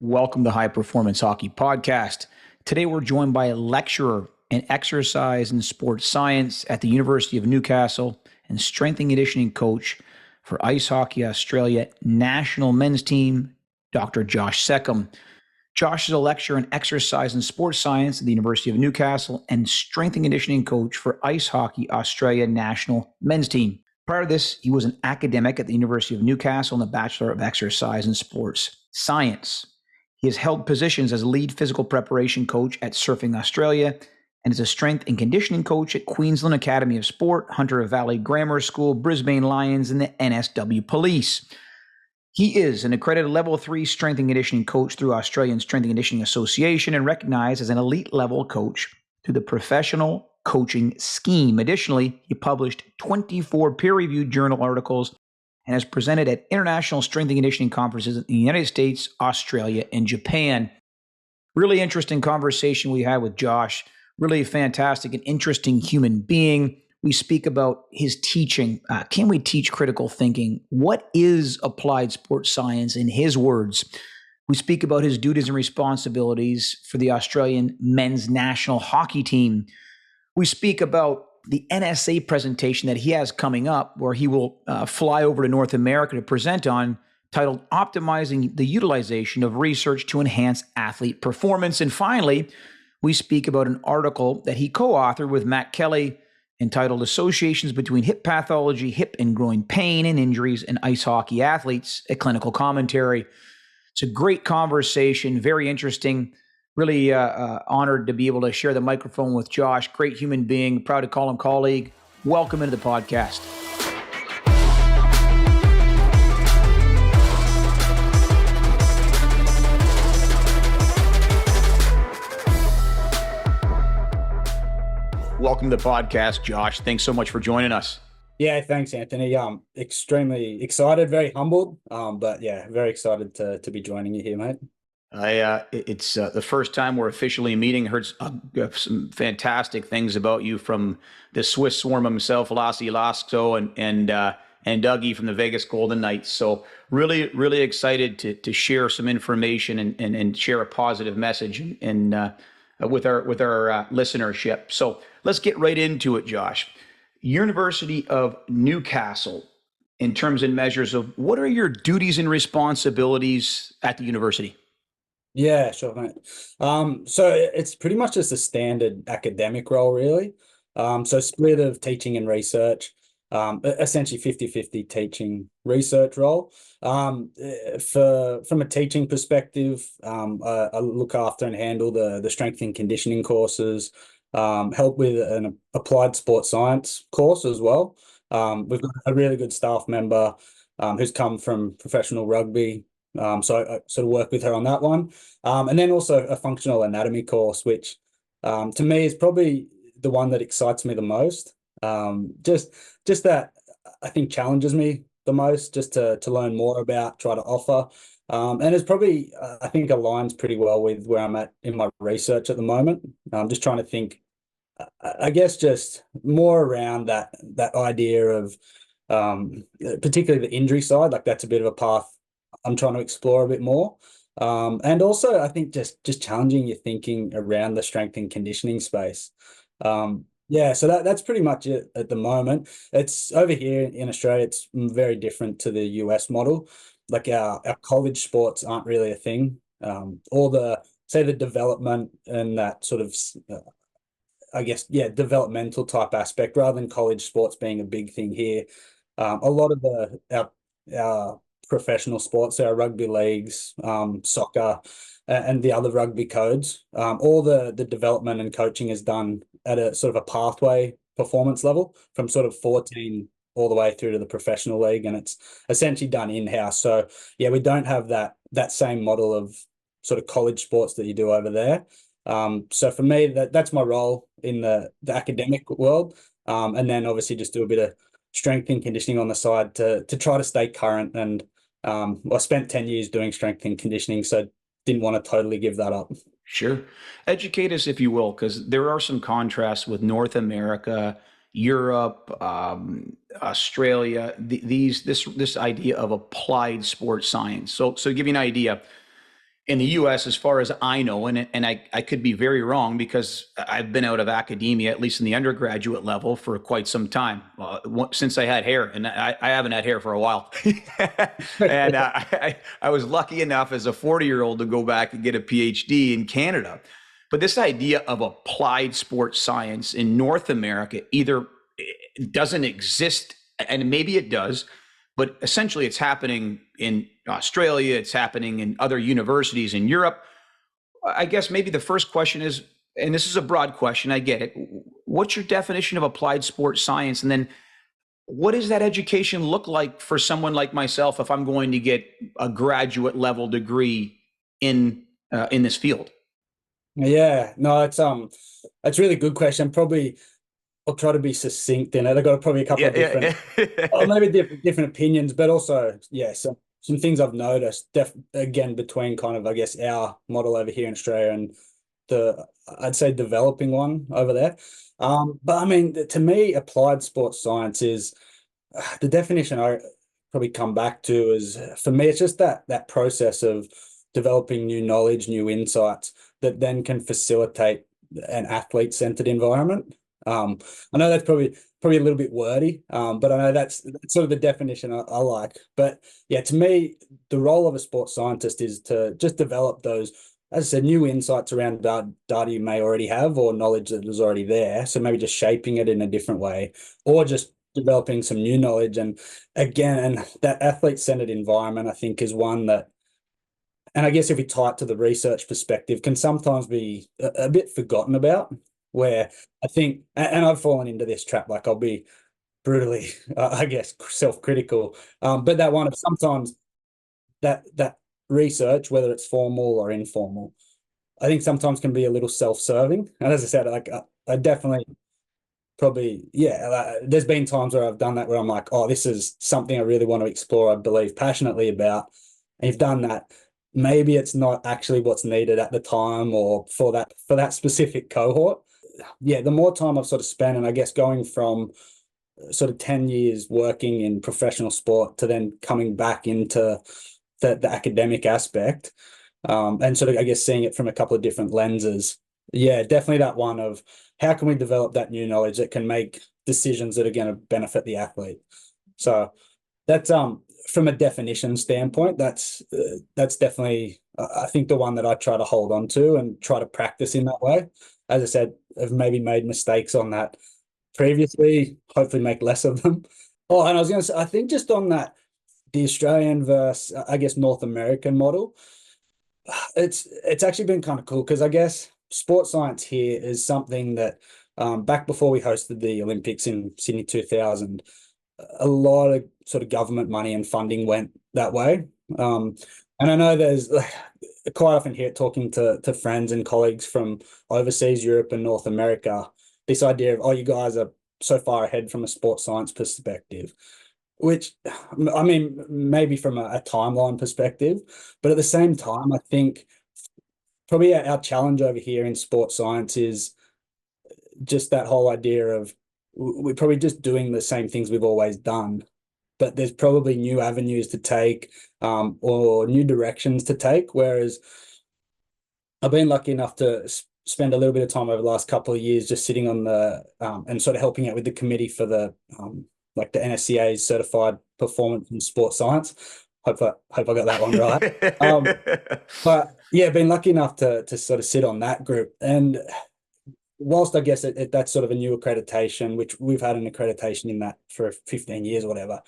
Welcome to High Performance Hockey Podcast. Today we're joined by a lecturer in exercise and sports science at the University of Newcastle and strength and conditioning coach for Ice Hockey Australia national men's team, Dr. Josh Secomb. Josh is a lecturer in exercise and sports science at the University of Newcastle and strength and conditioning coach for Ice Hockey Australia national men's team. Prior to this, he was an academic at the University of Newcastle and a Bachelor of Exercise and Sports Science. He has held positions as lead physical preparation coach at Surfing Australia and is a strength and conditioning coach at Queensland Academy of Sport, Hunter Valley Grammar School, Brisbane Lions, and the NSW Police. He is an accredited Level 3 strength and conditioning coach through Australian Strength and Conditioning Association and recognized as an elite level coach through the Professional Coaching Scheme. Additionally, he published 24 peer-reviewed journal articles and has presented at international strength and conditioning conferences in the United States, Australia, and Japan. Really interesting conversation we had with Josh. Really fantastic and interesting human being. We speak about his teaching. Can we teach critical thinking? What is applied sports science in his words? We speak about his duties and responsibilities for the Australian men's national hockey team. We speak about the NSA presentation that he has coming up, where he will fly over to North America to present on, titled Optimizing the Utilization of Research to Enhance Athlete Performance. And finally, we speak about an article that he co-authored with Matt Kelly entitled Associations Between Hip Pathology, Hip and Groin Pain and Injuries in Ice Hockey Athletes, a clinical commentary. It's a great conversation, very interesting. Really honored to be able to share the microphone with Josh. Great human being. Proud to call him colleague. Welcome into the podcast. Welcome to the podcast, Josh. Thanks so much for joining us. Yeah, thanks, Anthony. Extremely excited, very humbled, but yeah, very excited to be joining you here, mate. It's the first time we're officially meeting. Heard some fantastic things about you from the Swiss Swarm himself, Lassie Lasko, and Dougie from the Vegas Golden Knights. So really excited to share some information and share a positive message and with our listenership. So let's get right into it, Josh. University of Newcastle, in terms and measures of what are your duties and responsibilities at the university? Yeah, sure, mate. So it's pretty much just a standard academic role, really. So split of teaching and research, essentially 50-50 teaching research role. From a teaching perspective, I look after and handle the strength and conditioning courses, help with an applied sports science course as well. We've got a really good staff member who's come from professional rugby. So I sort of work with her on that one. And then also a functional anatomy course, which to me is probably the one that excites me the most. Just that I think challenges me the most, just to learn more about, try to offer. And it's probably, I think, aligns pretty well with where I'm at in my research at the moment. I'm just trying to think, I guess, just more around that idea of particularly the injury side. Like that's a bit of a path I'm trying to explore a bit more. And also, I think just challenging your thinking around the strength and conditioning space. Yeah, so that's pretty much it at the moment. It's over here in Australia, it's very different to the US model. Like our college sports aren't really a thing. All the development and that sort of, I guess, yeah, developmental type aspect rather than college sports being a big thing here. A lot of our professional sports, our rugby leagues, soccer, and the other rugby codes, all the development and coaching is done at a sort of a pathway performance level from sort of 14 all the way through to the professional league, and it's essentially done in-house. So yeah, we don't have that same model of sort of college sports that you do over there. So for me, that's my role in the academic world, and then obviously just do a bit of strength and conditioning on the side to try to stay current. And I spent 10 years doing strength and conditioning, so didn't want to totally give that up. Sure. Educate us, if you will, because there are some contrasts with North America, Europe, Australia, this idea of applied sports science. So give you an idea. In the US, as far as I know, and I could be very wrong because I've been out of academia, at least in the undergraduate level, for quite some time, since I had hair, and I haven't had hair for a while. And I was lucky enough as a 40-year-old to go back and get a PhD in Canada. But this idea of applied sports science in North America either doesn't exist, and maybe it does, but essentially it's happening in Australia, it's happening in other universities in Europe. I guess maybe the first question is, and this is a broad question, I get it. What's your definition of applied sports science? And then what does that education look like for someone like myself if I'm going to get a graduate level degree in this field? Yeah, no, it's a really good question. Probably I'll try to be succinct in it. I've got probably a couple of different, or maybe different opinions, but also, yeah, some things I've noticed, again, between kind of, I guess, our model over here in Australia and I'd say developing one over there. But I mean, to me, applied sports science is the definition I probably come back to is, for me, it's just that process of developing new knowledge, new insights that then can facilitate an athlete-centered environment. I know that's probably a little bit wordy, but I know that's sort of the definition I like. But yeah, to me, the role of a sports scientist is to just develop those, as I said, new insights around data you may already have or knowledge that is already there. So maybe just shaping it in a different way, or just developing some new knowledge. And again, that athlete-centered environment, I think, is one that, and I guess if we tie it to the research perspective, can sometimes be a bit forgotten about, where I think, and I've fallen into this trap, like I'll be brutally, I guess, self-critical, but that one of sometimes that research, whether it's formal or informal, I think sometimes can be a little self-serving. And as I said, like I definitely probably, yeah, there's been times where I've done that where I'm like, oh, this is something I really want to explore, I believe passionately about. And you've done that. Maybe it's not actually what's needed at the time or for that specific cohort. Yeah, the more time I've sort of spent, and I guess going from sort of 10 years working in professional sport to then coming back into the academic aspect, and sort of, I guess, seeing it from a couple of different lenses. Yeah, definitely that one of how can we develop that new knowledge that can make decisions that are going to benefit the athlete. So that's from a definition standpoint, that's definitely, I think, the one that I try to hold on to and try to practice in that way. As I said, I've maybe made mistakes on that previously, hopefully make less of them. Oh, and I was going to say, I think just on that, the Australian versus, I guess, North American model, it's actually been kind of cool because I guess sports science here is something that back before we hosted the Olympics in Sydney 2000, a lot of sort of government money and funding went that way. And I know there's quite often here talking to friends and colleagues from overseas, Europe and North America, this idea of, oh, you guys are so far ahead from a sports science perspective, which, I mean, maybe from a timeline perspective, but at the same time, I think probably our challenge over here in sports science is just that whole idea of we're probably just doing the same things we've always done, but there's probably new avenues to take, or new directions to take. Whereas I've been lucky enough to spend a little bit of time over the last couple of years just sitting on the and sort of helping out with the committee for the like the NSCA's certified performance in sports science. Hope I got that one right. But yeah, been lucky enough to sort of sit on that group. And whilst I guess that's sort of a new accreditation, which we've had an accreditation in that for 15 years or whatever,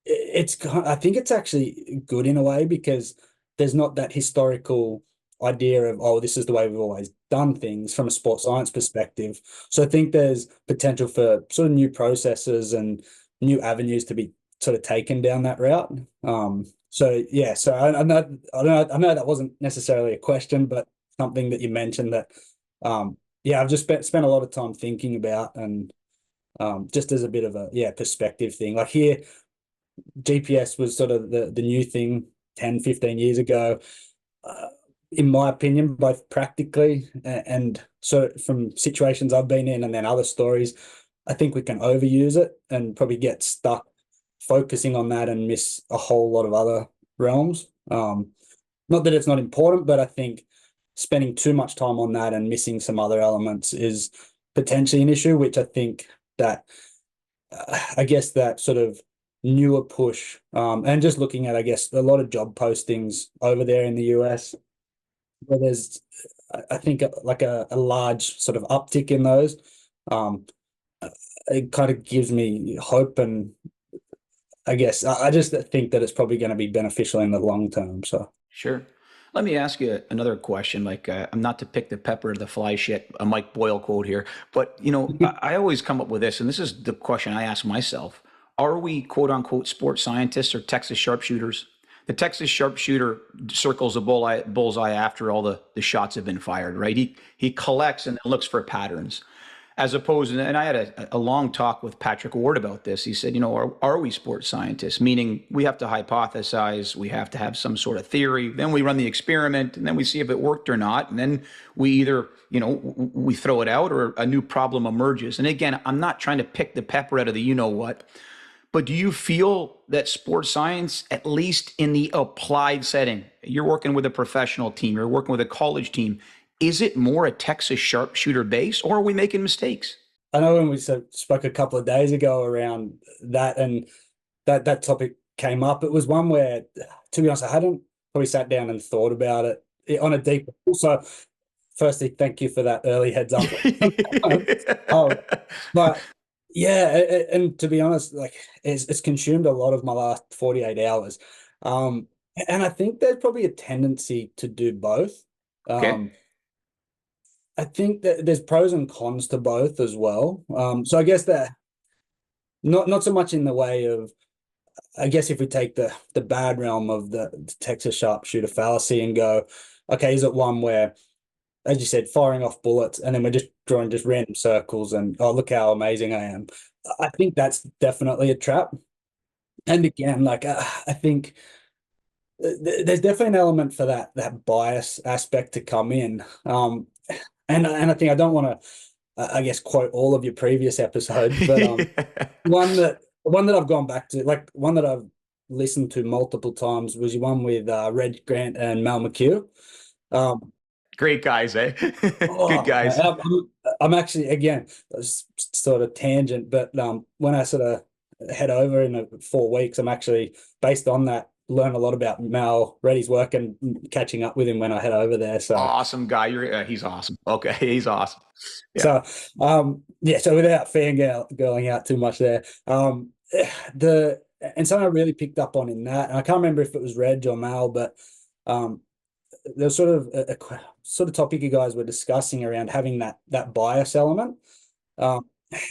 I think it's actually good in a way because there's not that historical idea of, oh, this is the way we've always done things from a sports science perspective. So I think there's potential for sort of new processes and new avenues to be sort of taken down that route. So yeah, so I know that wasn't necessarily a question, but something that you mentioned that yeah, I've just spent a lot of time thinking about, and just as a bit of a perspective thing. Like here, GPS was sort of the new thing 10, 15 years ago. In my opinion, both practically and so from situations I've been in and then other stories, I think we can overuse it and probably get stuck focusing on that and miss a whole lot of other realms. not that it's not important, but I think spending too much time on that and missing some other elements is potentially an issue, which I think that I guess that sort of newer push, and just looking at, I guess, a lot of job postings over there in the US, where there's, I think, like a large sort of uptick in those. Um, it kind of gives me hope, and I guess I just think that it's probably going to be beneficial in the long term. So, Sure. Let me ask you another question. Like, I'm not to pick the pepper to the fly shit, a Mike Boyle quote here, but I always come up with this, and this is the question I ask myself: Are we quote unquote sports scientists or Texas sharpshooters? The Texas sharpshooter circles a bullseye after all the shots have been fired, right? He collects and looks for patterns as opposed and I had a long talk with Patrick Ward about this. He said, are we sports scientists? Meaning we have to hypothesize, we have to have some sort of theory, then we run the experiment, and then we see if it worked or not, and then we either we throw it out or a new problem emerges. And again, I'm not trying to pick the pepper out of the what, but do you feel that sports science, at least in the applied setting, you're working with a professional team, you're working with a college team, is it more a Texas sharpshooter base, or are we making mistakes? I know when we spoke a couple of days ago around that, and that topic came up, it was one where, to be honest, I hadn't probably sat down and thought about it on a deep level. So, firstly, thank you for that early heads up. Oh, but yeah, and to be honest, like it's consumed a lot of my last 48 hours. Um, and I think there's probably a tendency to do both. Okay. Um, I think that there's pros and cons to both as well. So I guess that not so much in the way of, I guess if we take the bad realm of the Texas sharpshooter fallacy and go, okay, is it one where, as you said, firing off bullets and then we're just drawing just random circles and, oh, look how amazing I am. I think that's definitely a trap. And again, like I think there's definitely an element for that bias aspect to come in. And I think I don't want to, I guess, quote all of your previous episodes, but one that I've gone back to, like one that I've listened to multiple times, was your one with Reg Grant and Mal McHugh. Um, Great guys, eh? Good oh, guys. I'm actually, again, sort of tangent, but when I sort of head over in 4 weeks, I'm actually, based on that, learn a lot about Mal Reddy's work and catching up with him when I head over there. So Awesome guy. He's awesome. Okay, he's awesome. Yeah. So, yeah, so without fangirling out too much there, and something I really picked up on in that, and I can't remember if it was Reg or Mal, but um, there was sort of a sort of topic you guys were discussing around having that bias element. Um,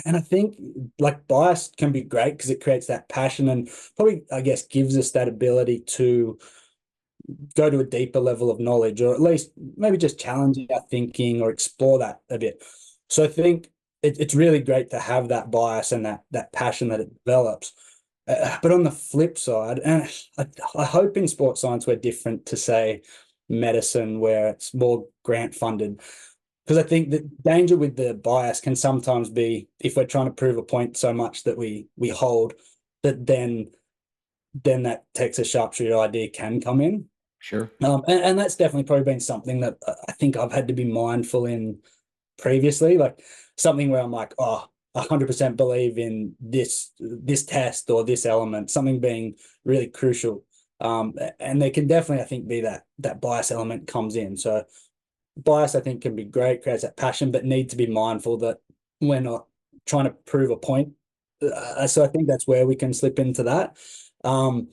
and I think like bias can be great because it creates that passion and probably, I guess, gives us that ability to go to a deeper level of knowledge, or at least maybe just challenge our thinking or explore that a bit. So I think it's really great to have that bias and that passion that it develops. But on the flip side, and I hope in sports science we're different to, say, medicine, where it's more grant funded, because I think the danger with the bias can sometimes be, if we're trying to prove a point so much that we hold, that then that Texas sharpshooter idea can come in. Sure. And that's definitely probably been something that I think I've had to be mindful in previously, like something where I'm like, oh, 100% believe in this test or this element, something being really crucial. And there can definitely, I think, be that bias element comes in. So bias, I think, can be great, creates that passion, but need to be mindful that we're not trying to prove a point. So I think that's where we can slip into that. On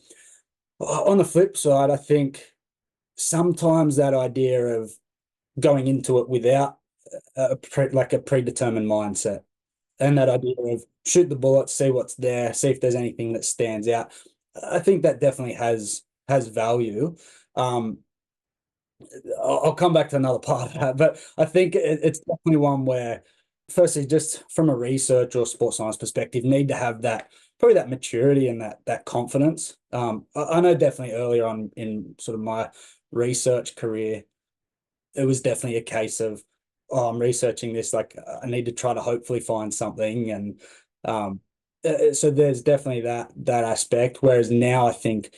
the flip side, I think sometimes that idea of going into it without like a predetermined mindset, and that idea of shoot the bullet, see what's there, see if there's anything that stands out, I think that definitely has value. I'll come back to another part of that, but I think it's definitely one where, firstly, just from a research or sports science perspective, need to have that, probably that maturity and that confidence. I know definitely earlier on in sort of my research career, it was definitely a case of, oh, I'm researching this, like I need to try to hopefully find something, and so there's definitely that aspect. Whereas now I think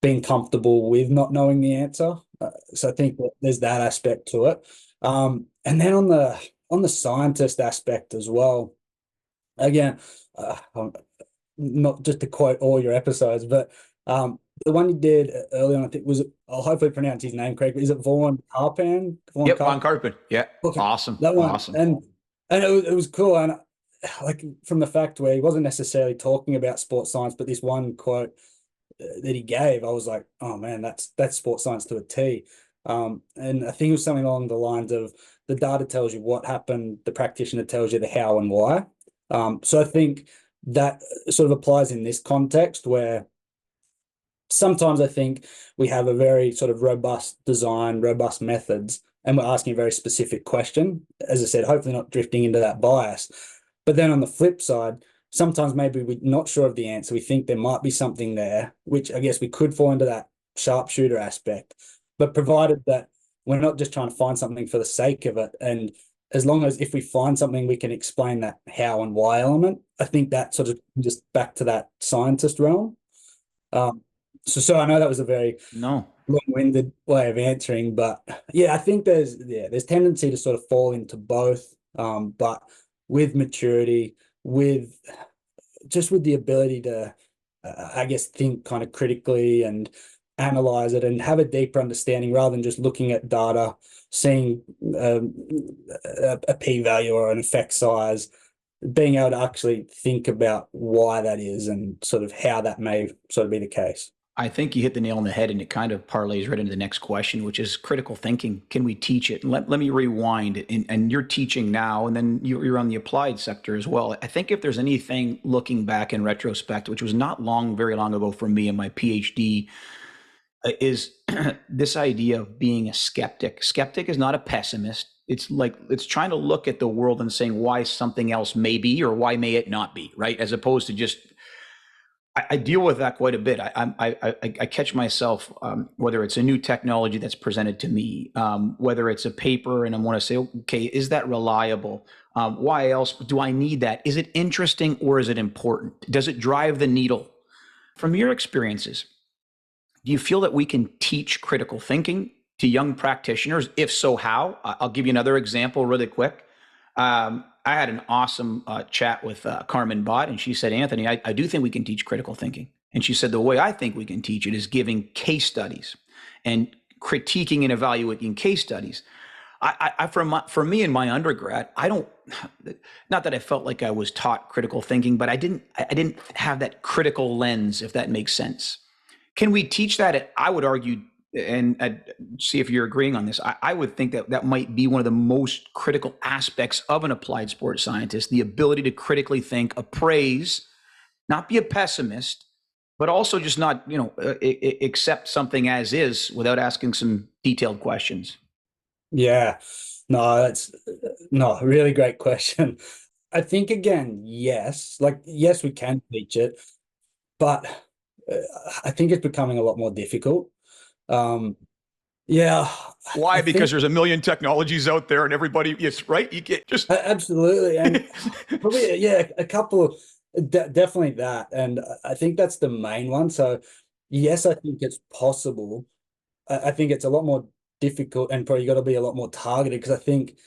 being comfortable with not knowing the answer. So I think that there's that aspect to it. And then on the scientist aspect as well, again, not just to quote all your episodes, but the one you did earlier on, I think was, I'll hopefully pronounce his name correctly. Is it Vaughan Carpan? Vaughan Yep, Von Carpan? Carpet. Yeah, Okay, awesome, that one, awesome. and it was cool, and like from the fact where he wasn't necessarily talking about sports science, but this one quote that he gave, I was like, oh man, that's sports science to a T. And I think it was something along the lines of the data tells you what happened, the practitioner tells you the how and why. So I think that sort of applies in this context where sometimes I think we have a very sort of robust design, robust methods, and we're asking a very specific question. As I said, hopefully not drifting into that bias. But then on the flip side, sometimes maybe we're not sure of the answer. We think there might be something there, which I guess we could fall into that sharpshooter aspect. But provided that we're not just trying to find something for the sake of it, and as long as if we find something, we can explain that how and why element, I think that sort of just back to that scientist realm. Um, so I know that was a very No, long-winded way of answering, but yeah, I think there's tendency to sort of fall into both, but with maturity, with just with the ability to, I guess, think kind of critically and analyze it and have a deeper understanding rather than just looking at data, seeing a p-value or an effect size, being able to actually think about why that is and sort of how that may sort of be the case. I think you hit the nail on the head, and it kind of parlays right into the next question, which is critical thinking. Can we teach it? And let me rewind. And you're teaching now, and then you're on the applied sector as well. I think if there's anything looking back in retrospect, which was not very long ago for me in my PhD, is this idea of being a skeptic. Skeptic is not a pessimist. It's like it's trying to look at the world and saying why something else may be or why may it not be, right? As opposed to just I deal with that quite a bit. I catch myself, whether it's a new technology that's presented to me, whether it's a paper, and I want to say, okay, is that reliable? Why else do I need that? Is it interesting or is it important? Does it drive the needle? From your experiences, do you feel that we can teach critical thinking to young practitioners? If so, how? I'll give you another example really quick. I had an awesome chat with Carmen Bott, and she said, Anthony, I do think we can teach critical thinking. And she said, the way I think we can teach it is giving case studies and critiquing and evaluating case studies. For me in my undergrad, I don't, not that I felt like I was taught critical thinking, but I didn't have that critical lens, if that makes sense. Can we teach that? I would argue, and I'd see if you're agreeing on this. I would think that that might be one of the most critical aspects of an applied sports scientist, the ability to critically think, appraise, not be a pessimist, but also just not, accept something as is without asking some detailed questions. Yeah, no, that's no, really great question. I think again, yes, like yes, we can teach it, but uh, I think it's becoming a lot more difficult. Um, yeah, I Why? Because think there's a million technologies out there and everybody, yes, right? You get just. absolutely, and probably yeah, a couple definitely that, and I think that's the main one. So yes, I think it's possible. I think it's a lot more difficult and probably got to be a lot more targeted because I think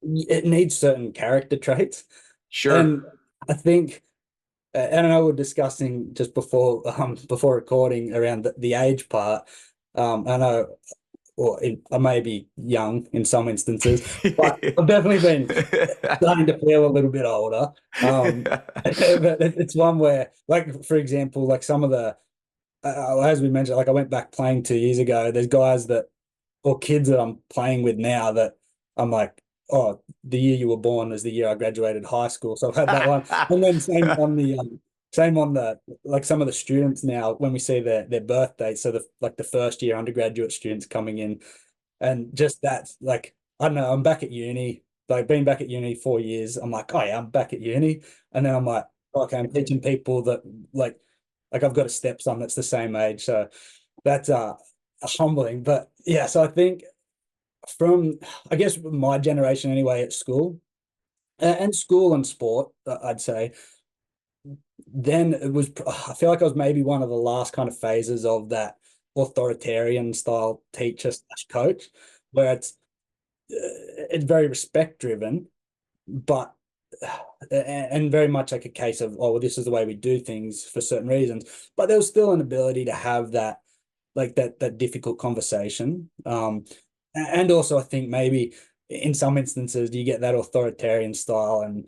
it needs certain character traits. Sure. And I think, and I know we're discussing just before recording around the age part. I know, I may be young in some instances, but I've definitely been starting to feel a little bit older. But it's one where, like for example, like some of the, as we mentioned, like I went back playing 2 years ago. There's guys that or kids that I'm playing with now that I'm like, oh, the year you were born is the year I graduated high school. So I've had that one. And then same on the like some of the students now when we see their birth date. So the first year undergraduate students coming in and just that like I don't know, I'm back at uni, like being back at uni 4 years, I'm like, oh yeah, I'm back at uni. And then I'm like, okay, I'm teaching people that like I've got a stepson that's the same age. So that's humbling. But yeah, so I think from I guess my generation anyway at school and school and sport, I'd say then I feel like I was maybe one of the last kind of phases of that authoritarian style teacher slash coach, where it's very respect driven, but and very much like a case of, oh, well, this is the way we do things for certain reasons. But there was still an ability to have that, like that difficult conversation. And also I think maybe in some instances you get that authoritarian style, and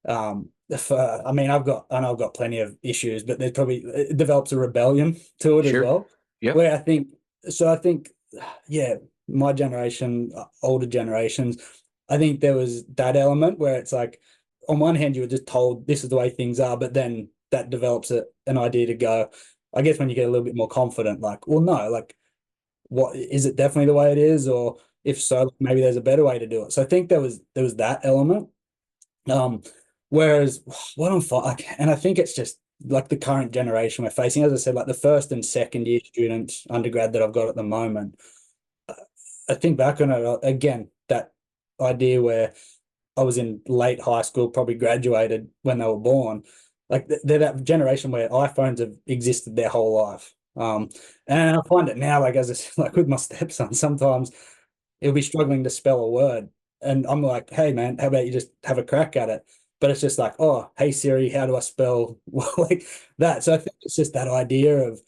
I mean, I know I've got plenty of issues, but there's probably, it develops a rebellion to it as Sure. well. Yep. Where I think, yeah, my generation, older generations, I think there was that element where it's like, on one hand, you were just told this is the way things are, but then that develops an idea to go, I guess when you get a little bit more confident, like, well, no, like, what is it definitely the way it is? Or if so, maybe there's a better way to do it. So I think there was that element. Um, Whereas what like, and I think it's just like the current generation we're facing, as I said, like the first and second year students, undergrad that I've got at the moment, I think back on it again, that idea where I was in late high school, probably graduated when they were born. Like they're that generation where iPhones have existed their whole life. And I find it now, like as I said, like with my stepson, sometimes he'll be struggling to spell a word, and I'm like, "Hey man, how about you just have a crack at it?" But it's just like, "Oh, hey Siri, how do I spell?" like that. So I think it's just that idea of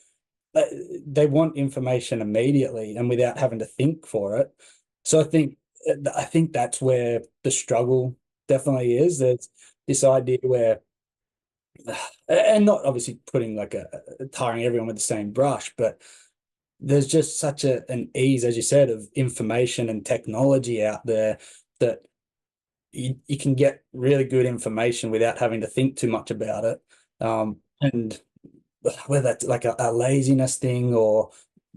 uh, they want information immediately and without having to think for it. So I think that's where the struggle definitely is. There's this idea where, and not obviously putting like tarring everyone with the same brush, but there's just such an ease, as you said, of information and technology out there that you can get really good information without having to think too much about it. And whether that's like a laziness thing or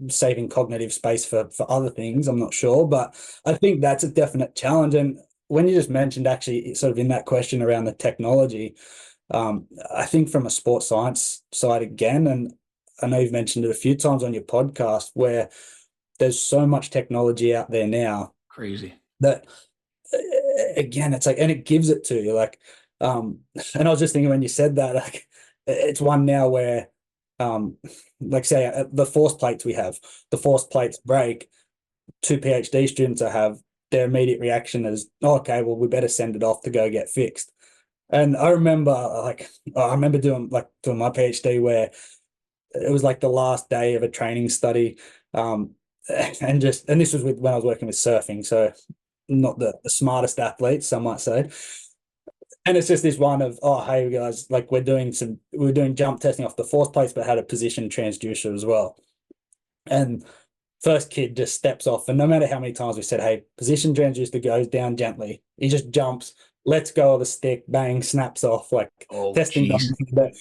saving cognitive space for other things, I'm not sure, but I think that's a definite challenge. And when you just mentioned, actually sort of in that question around the technology, I think from a sports science side again, and I know you've mentioned it a few times on your podcast, where there's so much technology out there now Crazy. that again, it's like, and it gives it to you, like, um, and I was just thinking when you said that, like, it's one now where, um, like say the force plates we have, the force plates break, two PhD students I have, their immediate reaction is, oh, okay, well, we better send it off to go get fixed. And I remember doing my PhD where it was like the last day of a training study, and this was when I was working with surfing, so not the smartest athletes, some might say. And it's just this one of, oh, hey guys, like we're doing jump testing off the force plates, but had a position transducer as well. And first kid just steps off, and no matter how many times we said, hey, position transducer goes down gently, he just jumps, lets go of the stick, bang, snaps off, like Oh, testing geez. done. But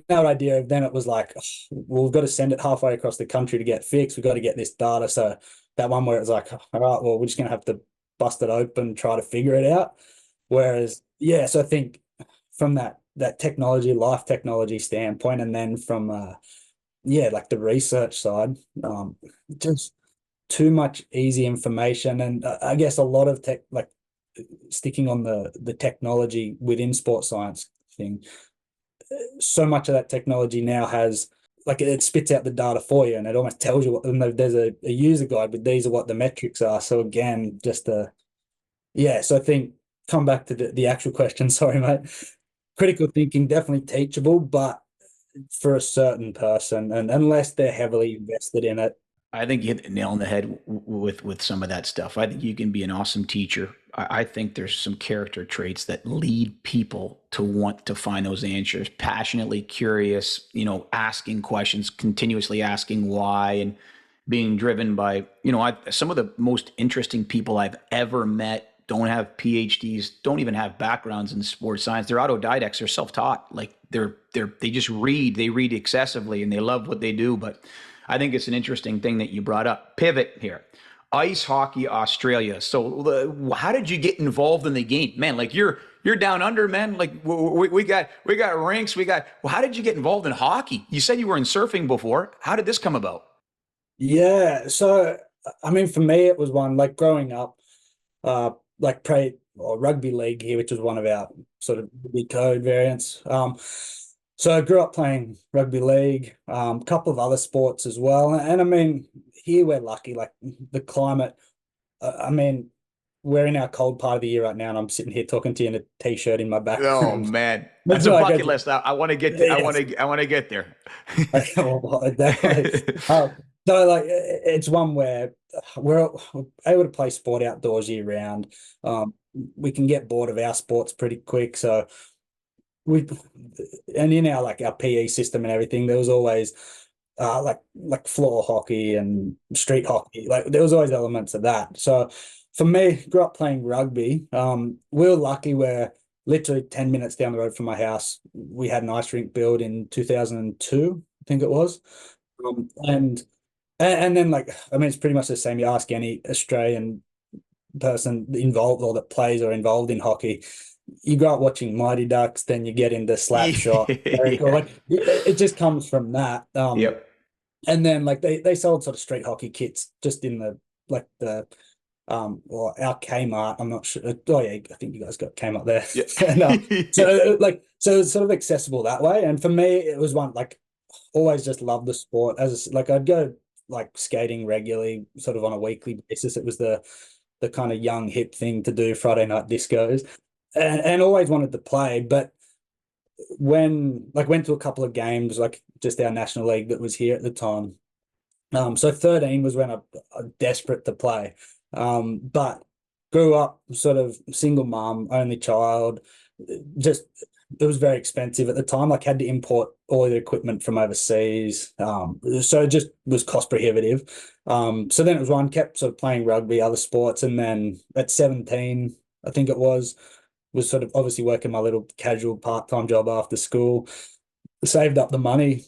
that idea of then it was like, oh, well, we've got to send it halfway across the country to get fixed. We've got to get this data. So that one where it was like, all right, well, we're just gonna have to bust it open, try to figure it out. Whereas, yeah, so I think from that technology, life technology standpoint, and then from yeah, like the research side, just too much easy information, and I guess a lot of tech, like sticking on the technology within sports science thing. So much of that technology now has, like, it spits out the data for you, and it almost tells you what. And there's a user guide, but these are what the metrics are. So again, yeah. So I think come back to the actual question. Sorry, mate. Critical thinking definitely teachable, but for a certain person, and unless they're heavily invested in it. I think you hit the nail on the head with some of that stuff. I think you can be an awesome teacher. I think there's some character traits that lead people to want to find those answers. Passionately curious, asking questions, continuously asking why, and being driven by, some of the most interesting people I've ever met don't have PhDs, don't even have backgrounds in sports science. They're autodidacts. They're self-taught. Like they just read. They read excessively, and they love what they do. But I think it's an interesting thing that you brought up. Pivot here. Ice hockey Australia. So how did you get involved in the game, man? Like you're down under, man. Like we got rinks. Well, how did you get involved in hockey? You said you were in surfing before. How did this come about? Yeah, so I mean, for me, it was one like growing up, like pre or rugby league here, which was one of our sort of big code variants. So I grew up playing rugby league, a couple of other sports as well. And I mean, here we're lucky, like the climate. I mean, we're in our cold part of the year right now, and I'm sitting here talking to you in a t-shirt in my Oh background. man, It's that's a like bucket list. I want to get to, yes, I want to get there. well, definitely. So like it's one where we're able to play sport outdoors year round. We can get bored of our sports pretty quick, so we and in our like our PE system and everything, there was always like floor hockey and street hockey. Like there was always elements of that. So for me, grew up playing rugby. We were lucky where literally 10 minutes down the road from my house, we had an ice rink built in 2002, I think it was. And then like I mean it's pretty much the same. You ask any Australian person involved or that plays or involved in hockey, you grow up watching Mighty Ducks, then you get into Slapshot. Or Yeah. like it just comes from that. Yep. And then like they sold sort of street hockey kits just in the like the or our Kmart. I'm not sure. Oh yeah, I think you guys got Kmart there. Yeah. And Yeah. so like so it's sort of accessible that way. And for me, it was one like always just loved the sport. Like I'd go like skating regularly, sort of on a weekly basis. It was the kind of young hip thing to do, Friday night discos, and always wanted to play. But when like went to a couple of games, like just our national league that was here at the time. So 13 was when I desperate to play. But grew up sort of single mom, only child. Just it was very expensive at the time. Like had to import all the equipment from overseas. So it just was cost prohibitive. So then it was one kept sort of playing rugby, other sports, and then at 17, I think it was sort of obviously working my little casual part-time job after school, saved up the money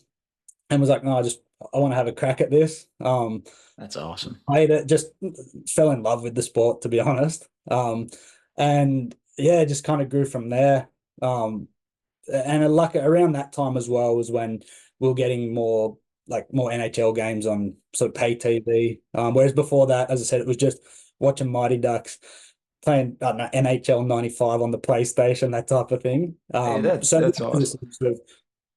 and was like, no, I want to have a crack at this. That's awesome. Played it, just fell in love with the sport, to be honest. And yeah, just kind of grew from there. And like around that time as well was when we were getting more NHL games on sort of pay TV. Whereas before that, as I said, it was just watching Mighty Ducks, playing I don't know, NHL 95 on the PlayStation, that type of thing. Hey, So that's it was awesome. sort of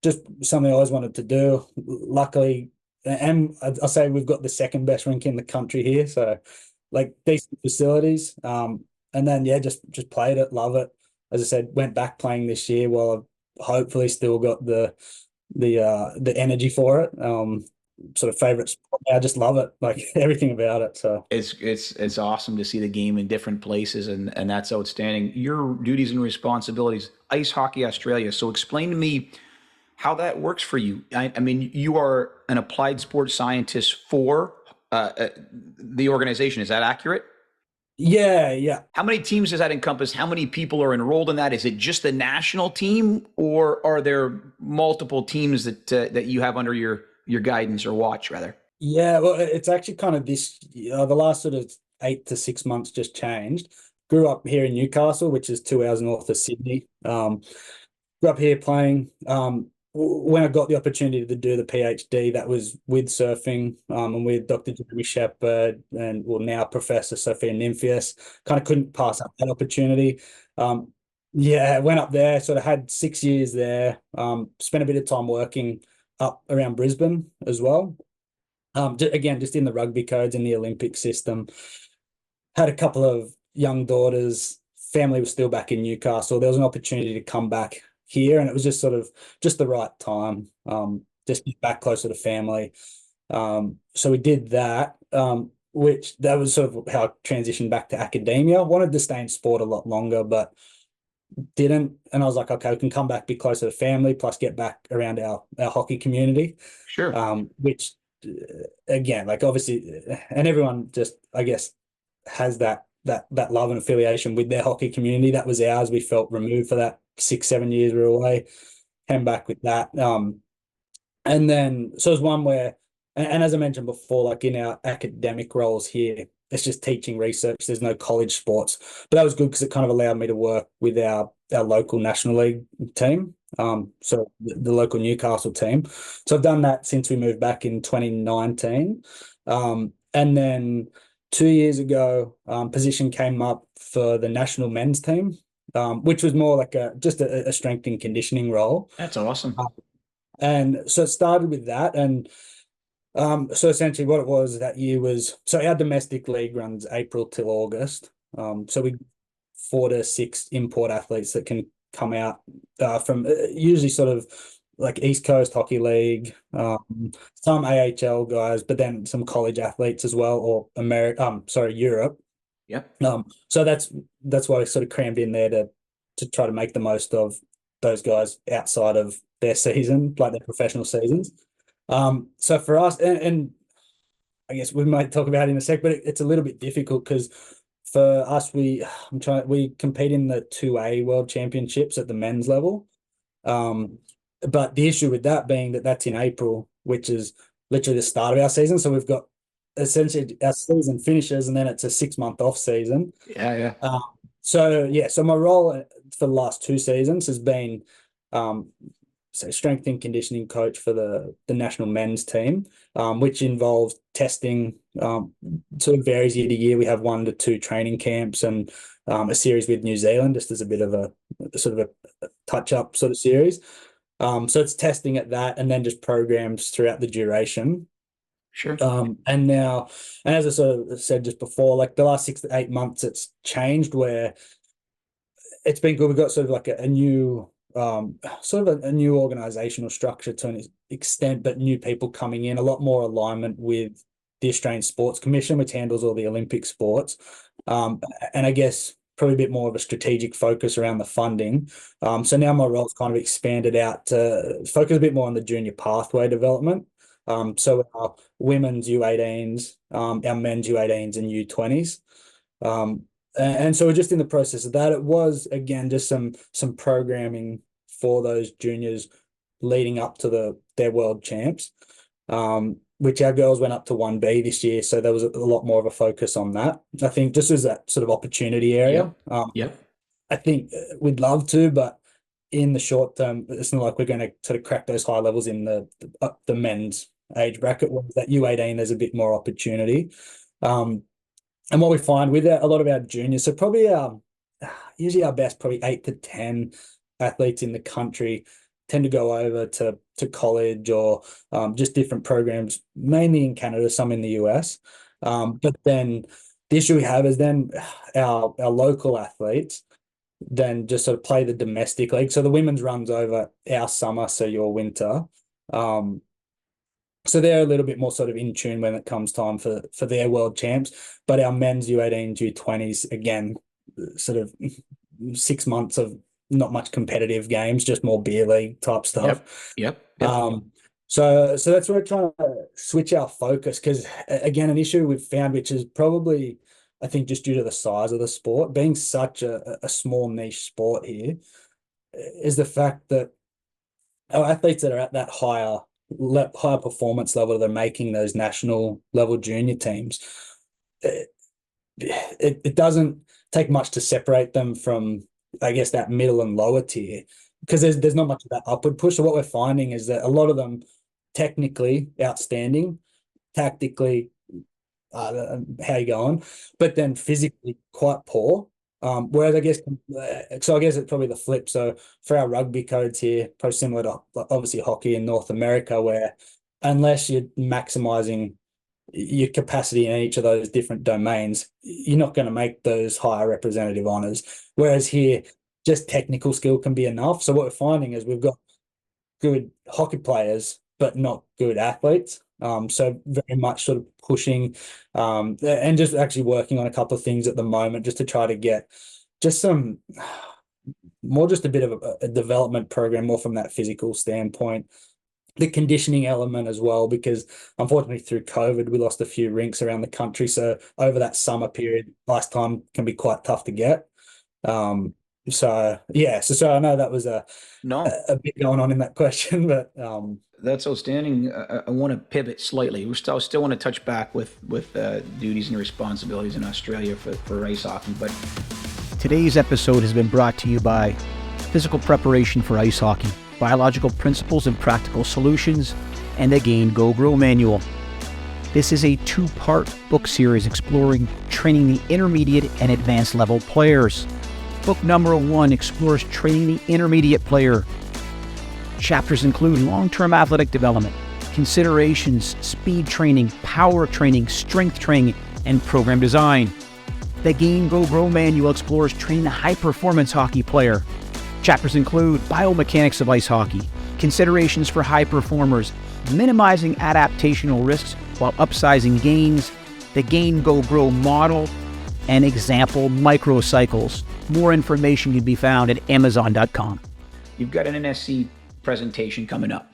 just something I always wanted to do. Luckily, and I'll say we've got the second best rink in the country here, so like decent facilities. And then yeah, just played it, love it. As I said, went back playing this year while I've hopefully still got the energy for it. Sort of favorite sport. I just love it, like everything about it. So It's awesome to see the game in different places, and that's outstanding. Your duties and responsibilities, Ice Hockey Australia. So explain to me how that works for you. I mean, you are an applied sports scientist for the organization. Is that accurate? yeah, yeah. How many teams does that encompass? How many people are enrolled in that? Is it just the national team, or are there multiple teams that you have under your guidance or watch, rather? Yeah, well, it's actually kind of the last sort of 8 to 6 months just changed. Grew up here in Newcastle, which is 2 hours north of Sydney. Grew up here playing. When I got the opportunity to do the PhD, that was with surfing, and with Dr. Jeremy Shepherd and well now Professor Sophia Nymphius. Kind of couldn't pass up that opportunity. Um, yeah, went up there, sort of had 6 years there. Spent a bit of time working up around Brisbane as well. Again, just in the rugby codes in the Olympic system. Had a couple of young daughters. Family was still back in Newcastle. There was an opportunity to come back here, and it was just sort of just the right time. Just be back closer to family. So we did that, which that was sort of how I transitioned back to academia. Wanted to stay in sport a lot longer, but didn't. And I was like, okay, we can come back, be closer to family, plus get back around our hockey community. Sure. Which again, like obviously, and everyone just I guess has that love and affiliation with their hockey community. That was ours. We felt removed for that 6 7 years we were away. Came back with that. And then so it was one where, and as I mentioned before, like in our academic roles here, it's just teaching research. There's no college sports, but that was good because it kind of allowed me to work with our local National League team. So the local Newcastle team. So I've done that since we moved back in 2019. And then 2 years ago, position came up for the national men's team. which was more like just a strength and conditioning role. That's awesome. And so it started with that. And so essentially what it was that year was, so our domestic league runs April till August. So we 4 to 6 import athletes that can come out from usually sort of like East Coast Hockey League, some AHL guys, but then some college athletes as well, or Europe. Yep. So that's why I sort of crammed in there to try to make the most of those guys outside of their season, like their professional seasons. So for us, and I guess we might talk about it in a sec, but it's a little bit difficult because for us, we compete in the 2A World Championships at the men's level. But the issue with that being that that's in April, which is literally the start of our season. So we've got essentially our season finishes and then it's a 6-month off season. Yeah. So my role for the last 2 seasons has been strength and conditioning coach for the national men's team, which involves testing. Sort of varies year to year. We have 1 to 2 training camps and a series with New Zealand, just as a bit of a sort of a touch-up sort of series. So it's testing at that and then just programs throughout the duration. Sure. And as I sort of said just before, like the last 6 to 8 months, it's changed where it's been good. We've got sort of like a new a new organizational structure to an extent, but new people coming in, a lot more alignment with the Australian Sports Commission, which handles all the Olympic sports. And I guess probably a bit more of a strategic focus around the funding. So now my role's kind of expanded out to focus a bit more on the junior pathway development. So our women's U18s, our men's U18s and U20s. And so we're just in the process of that. It was, again, just some programming for those juniors leading up to their world champs, which our girls went up to 1B this year. So there was a lot more of a focus on that. I think just as that sort of opportunity area. Yep. I think we'd love to, but in the short term, it's not like we're going to sort of crack those high levels in the men's age bracket. Whereas that U18, there's a bit more opportunity. And what we find with a lot of our juniors, so probably usually our best, probably 8 to 10 athletes in the country tend to go over to college or just different programs, mainly in Canada, some in the US. But then the issue we have is then our local athletes then just sort of play the domestic league. So the women's runs over our summer, so your winter. So they're a little bit more sort of in tune when it comes time for their world champs. But our men's U18, U20s, again, sort of 6 months of not much competitive games, just more beer league type stuff. Yep. So that's where we're trying to switch our focus because, again, an issue we've found, which is probably, I think, just due to the size of the sport, being such a small niche sport here, is the fact that our athletes that are at that higher performance level, they're making those national level junior teams. It doesn't take much to separate them from, I guess, that middle and lower tier because there's not much of that upward push. So what we're finding is that a lot of them technically outstanding, tactically, how you going, but then physically quite poor. Whereas I guess it's probably the flip. So for our rugby codes here, probably similar to obviously hockey in North America, where unless you're maximizing your capacity in each of those different domains, you're not going to make those higher representative honors. Whereas here, just technical skill can be enough. So what we're finding is we've got good hockey players, but not good athletes. So very much sort of pushing and just actually working on a couple of things at the moment just to try to get just some more, just a bit of a development program more from that physical standpoint. The conditioning element as well, because unfortunately through COVID, we lost a few rinks around the country. So over that summer period, ice time can be quite tough to get. So I know that was a bit going on in that question, but that's outstanding. I want to pivot slightly. We still want to touch back with duties and responsibilities in Australia for ice hockey. But today's episode has been brought to you by Physical Preparation for Ice Hockey, Biological Principles and Practical Solutions, and the Gain Go Grow Manual. This is a 2-part book series exploring training the intermediate and advanced level players. Book number 1 explores training the intermediate player. Chapters include long-term athletic development, considerations, speed training, power training, strength training, and program design. The Gain Go Grow manual explores training the high-performance hockey player. Chapters include biomechanics of ice hockey, considerations for high performers, minimizing adaptational risks while upsizing gains, the Gain Go Grow model, and example microcycles. More information can be found at Amazon.com. You've got an NSC presentation coming up.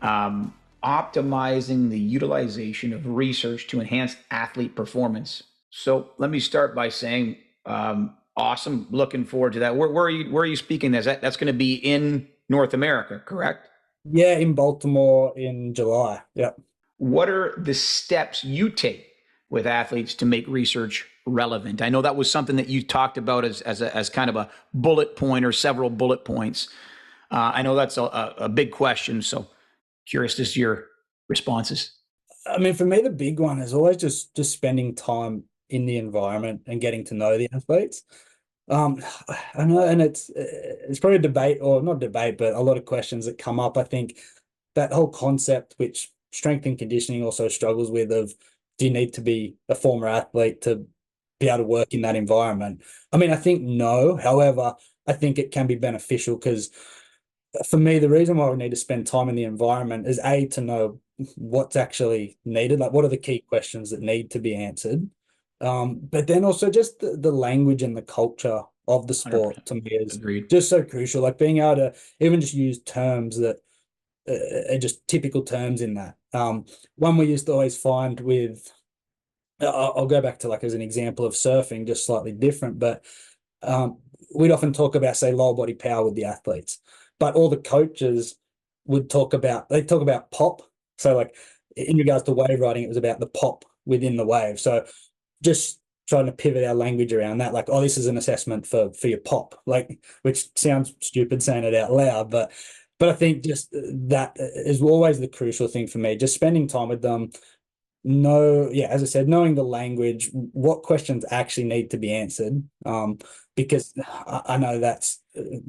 Optimizing the utilization of research to enhance athlete performance. So let me start by saying, awesome. Looking forward to that. Where are you speaking? That's going to be in North America, correct? Yeah, in Baltimore in July. Yep. What are the steps you take with athletes to make research relevant? I know that was something that you talked about as kind of a bullet point or several bullet points. I know that's a big question, so curious as to your responses. I mean, for me, the big one is always just spending time in the environment and getting to know the athletes. I know, and it's probably a debate, or not debate, but a lot of questions that come up. I think that whole concept, which strength and conditioning also struggles with, of do you need to be a former athlete to be able to work in that environment? I mean, I think no. However, I think it can be beneficial because for me, the reason why we need to spend time in the environment is A, to know what's actually needed, like what are the key questions that need to be answered. But then also just the language and the culture of the sport to me is Agreed. just so crucial. Like being able to even just use terms that are just typical terms in that. One we used to always find with, I'll go back to like as an example of surfing, just slightly different, but we'd often talk about, say, lower body power with the athletes, but all the coaches would talk about pop. So like in regards to wave riding, it was about the pop within the wave. So just trying to pivot our language around that, like, oh, this is an assessment for your pop, like, which sounds stupid saying it out loud, but I think just that is always the crucial thing for me, just spending time with them. As I said, knowing the language, what questions actually need to be answered. Because I know that's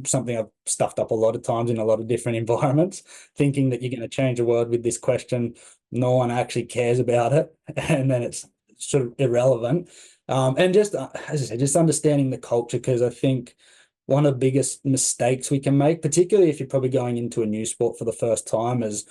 something I've stuffed up a lot of times in a lot of different environments, thinking that you're going to change a word with this question. No one actually cares about it. And then it's sort of irrelevant. And just, as I said, just understanding the culture, because I think one of the biggest mistakes we can make, particularly if you're probably going into a new sport for the first time, is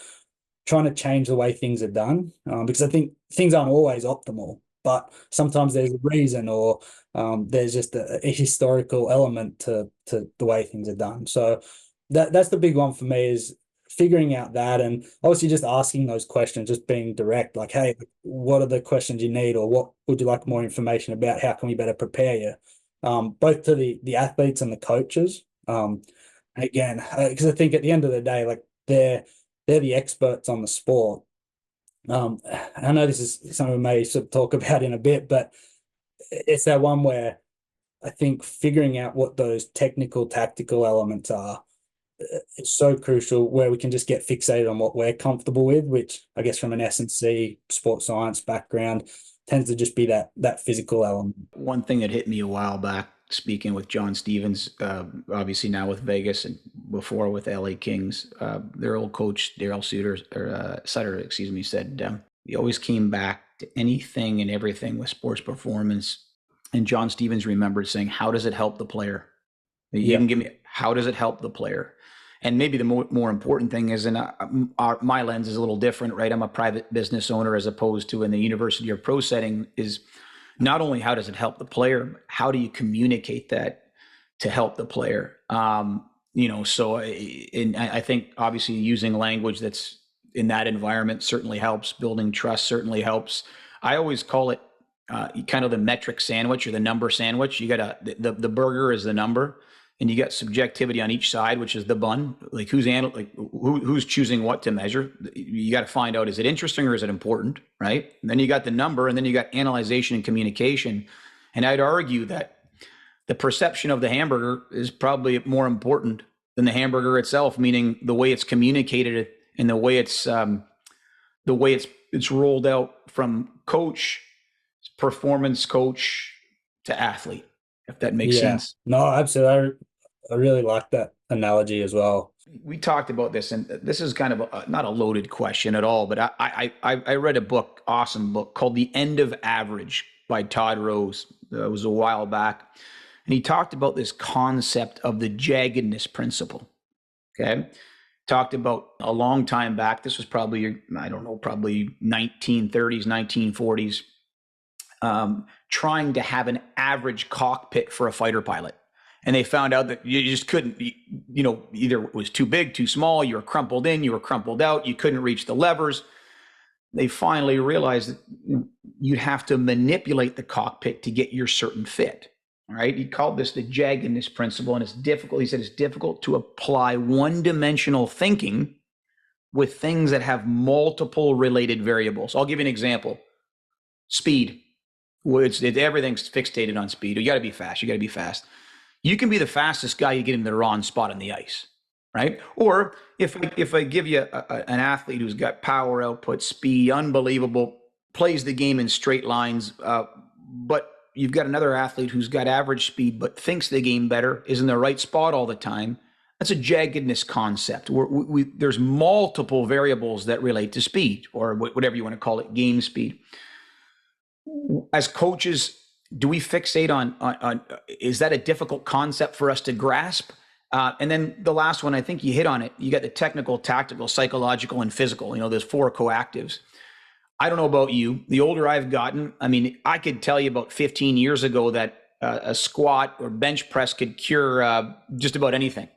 trying to change the way things are done, because I think things aren't always optimal, but sometimes there's a reason, or there's just a historical element to the way things are done. So that's the big one for me, is figuring out that, and obviously just asking those questions, just being direct, like, hey, what are the questions you need, or what would you like more information about? How can we better prepare you? Both to the athletes and the coaches. Again, because I think at the end of the day, like they're the experts on the sport. I know this is something we may sort of talk about in a bit, but it's that one where I think figuring out what those technical, tactical elements are is so crucial, where we can just get fixated on what we're comfortable with, which I guess from an S&C sports science background tends to just be that physical element. One thing that hit me a while back, speaking with John Stevens, obviously now with Vegas and before with LA Kings, their old coach Daryl Sutter, excuse me, said he always came back to anything and everything with sports performance. And John Stevens remembered saying, "How does it help the player?" You can give me, how does it help the player? And maybe the more important thing is, and my lens is a little different, right? I'm a private business owner as opposed to in the university or pro setting, is not only how does it help the player, but how do you communicate that to help the player? So I think obviously using language that's in that environment certainly helps. Building trust certainly helps. I always call it kind of the metric sandwich, or the number sandwich. You got the burger is the number, and you got subjectivity on each side, which is the bun. Like who's choosing what to measure? You got to find out, is it interesting or is it important, right? And then you got the number, and then you got analyzation and communication. And I'd argue that the perception of the hamburger is probably more important than the hamburger itself, meaning the way it's communicated and the way it's rolled out from coach, performance coach to athlete. if that makes Yeah. sense. No, absolutely. I really like that analogy as well. We talked about this, and this is kind of not a loaded question at all, but I read a book, awesome book called The End of Average by Todd Rose. It was a while back, and he talked about this concept of the jaggedness principle. Okay, talked about a long time back. This was probably, I don't know, probably 1930s, 1940s. Trying to have an average cockpit for a fighter pilot. And they found out that you just couldn't, either it was too big, too small, you were crumpled in, you were crumpled out, you couldn't reach the levers. They finally realized that you'd have to manipulate the cockpit to get your certain fit. All right. He called this the jaggedness principle, and it's difficult. He said it's difficult to apply one-dimensional thinking with things that have multiple related variables. I'll give you an example. Speed. Everything's fixated on speed. You got to be fast. You got to be fast. You can be the fastest guy, you get in the wrong spot on the ice, right? Or if I give you an athlete who's got power output, speed, unbelievable, plays the game in straight lines, but you've got another athlete who's got average speed but thinks the game better, is in the right spot all the time. That's a jaggedness concept. There's multiple variables that relate to speed, or whatever you want to call it, game speed. As coaches, do we fixate on is that a difficult concept for us to grasp? And then the last one, I think you hit on it. You got the technical, tactical, psychological, and physical. There's 4 coactives. I don't know about you. The older I've gotten, I mean, I could tell you about 15 years ago that a squat or bench press could cure just about anything.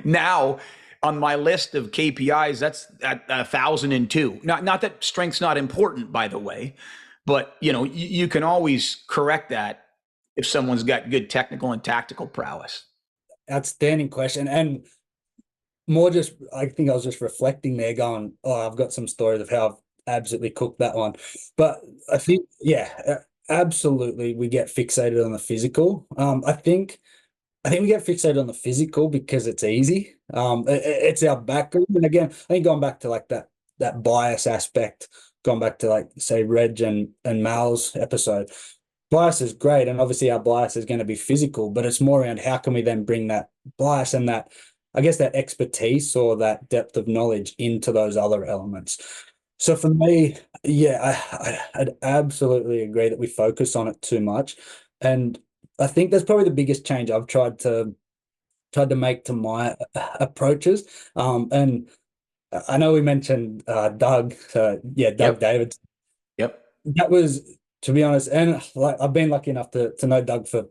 Now, on my list of KPIs, that's at 1,002. Not that strength's not important, by the way, but you can always correct that if someone's got good technical and tactical prowess. Outstanding question. And more just, I think I was just reflecting there going, oh, I've got some stories of how I've absolutely cooked that one. But I think, yeah, absolutely, we get fixated on the physical. I think we get fixated on the physical because it's easy. It's our background. And again, I think going back to like that bias aspect, going back to like say Reg and Mal's episode, bias is great, and obviously our bias is going to be physical, but it's more around how can we then bring that bias and that, I guess, that expertise or that depth of knowledge into those other elements. So for me, yeah, I'd absolutely agree that we focus on it too much, and I think that's probably the biggest change I've tried to make to my approaches. And I know we mentioned Doug, so yeah, Doug Yep. David. Yep. That was, to be honest, and like I've been lucky enough to know Doug for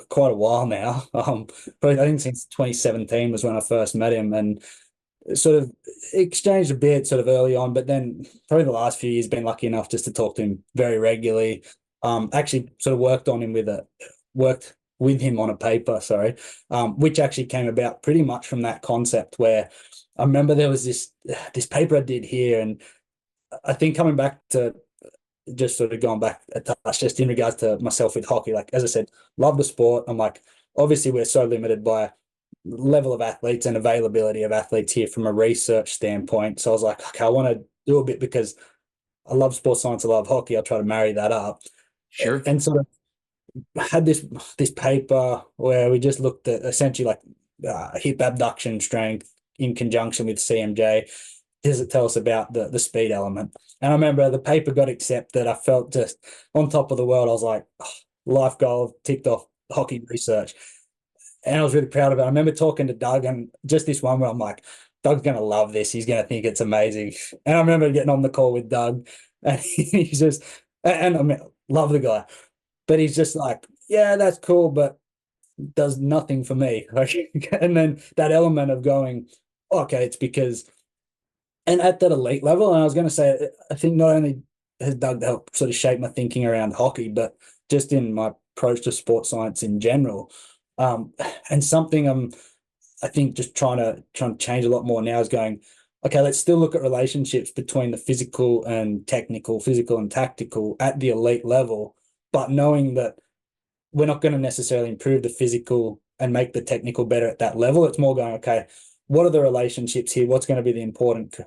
quite a while now. Probably I think since 2017 was when I first met him, and sort of exchanged a bit sort of early on, but then probably the last few years been lucky enough just to talk to him very regularly. Actually sort of worked with him on a paper, sorry, which actually came about pretty much from that concept where I remember there was this paper I did here, and I think coming back to just sort of going back a touch, just in regards to myself with hockey, like as I said, love the sport. I'm like, obviously we're so limited by level of athletes and availability of athletes here from a research standpoint. So I was like, okay, I want to do a bit because I love sports science, I love hockey. I'll try to marry that up. Sure. And sort of had this paper where we just looked at essentially like hip abduction strength in conjunction with CMJ. Does it tell us about the speed element? And I remember the paper got accepted. I felt just on top of the world. I was like, oh, life goal ticked off hockey research. And I was really proud of it. I remember talking to Doug, and just this one where I'm like, Doug's going to love this. He's going to think it's amazing. And I remember getting on the call with Doug, and he's just, and I mean, love the guy, but he's just like, yeah, that's cool, but does nothing for me. And then that element of going, okay, it's because, and at that elite level, and I was going to say, I think not only has Doug helped sort of shape my thinking around hockey, but just in my approach to sports science in general. And something I think just trying to change a lot more now is going, okay, let's still look at relationships between the physical and tactical at the elite level, but knowing that we're not going to necessarily improve the physical and make the technical better at that level. It's more going, okay, what are the relationships here? What's going to be the important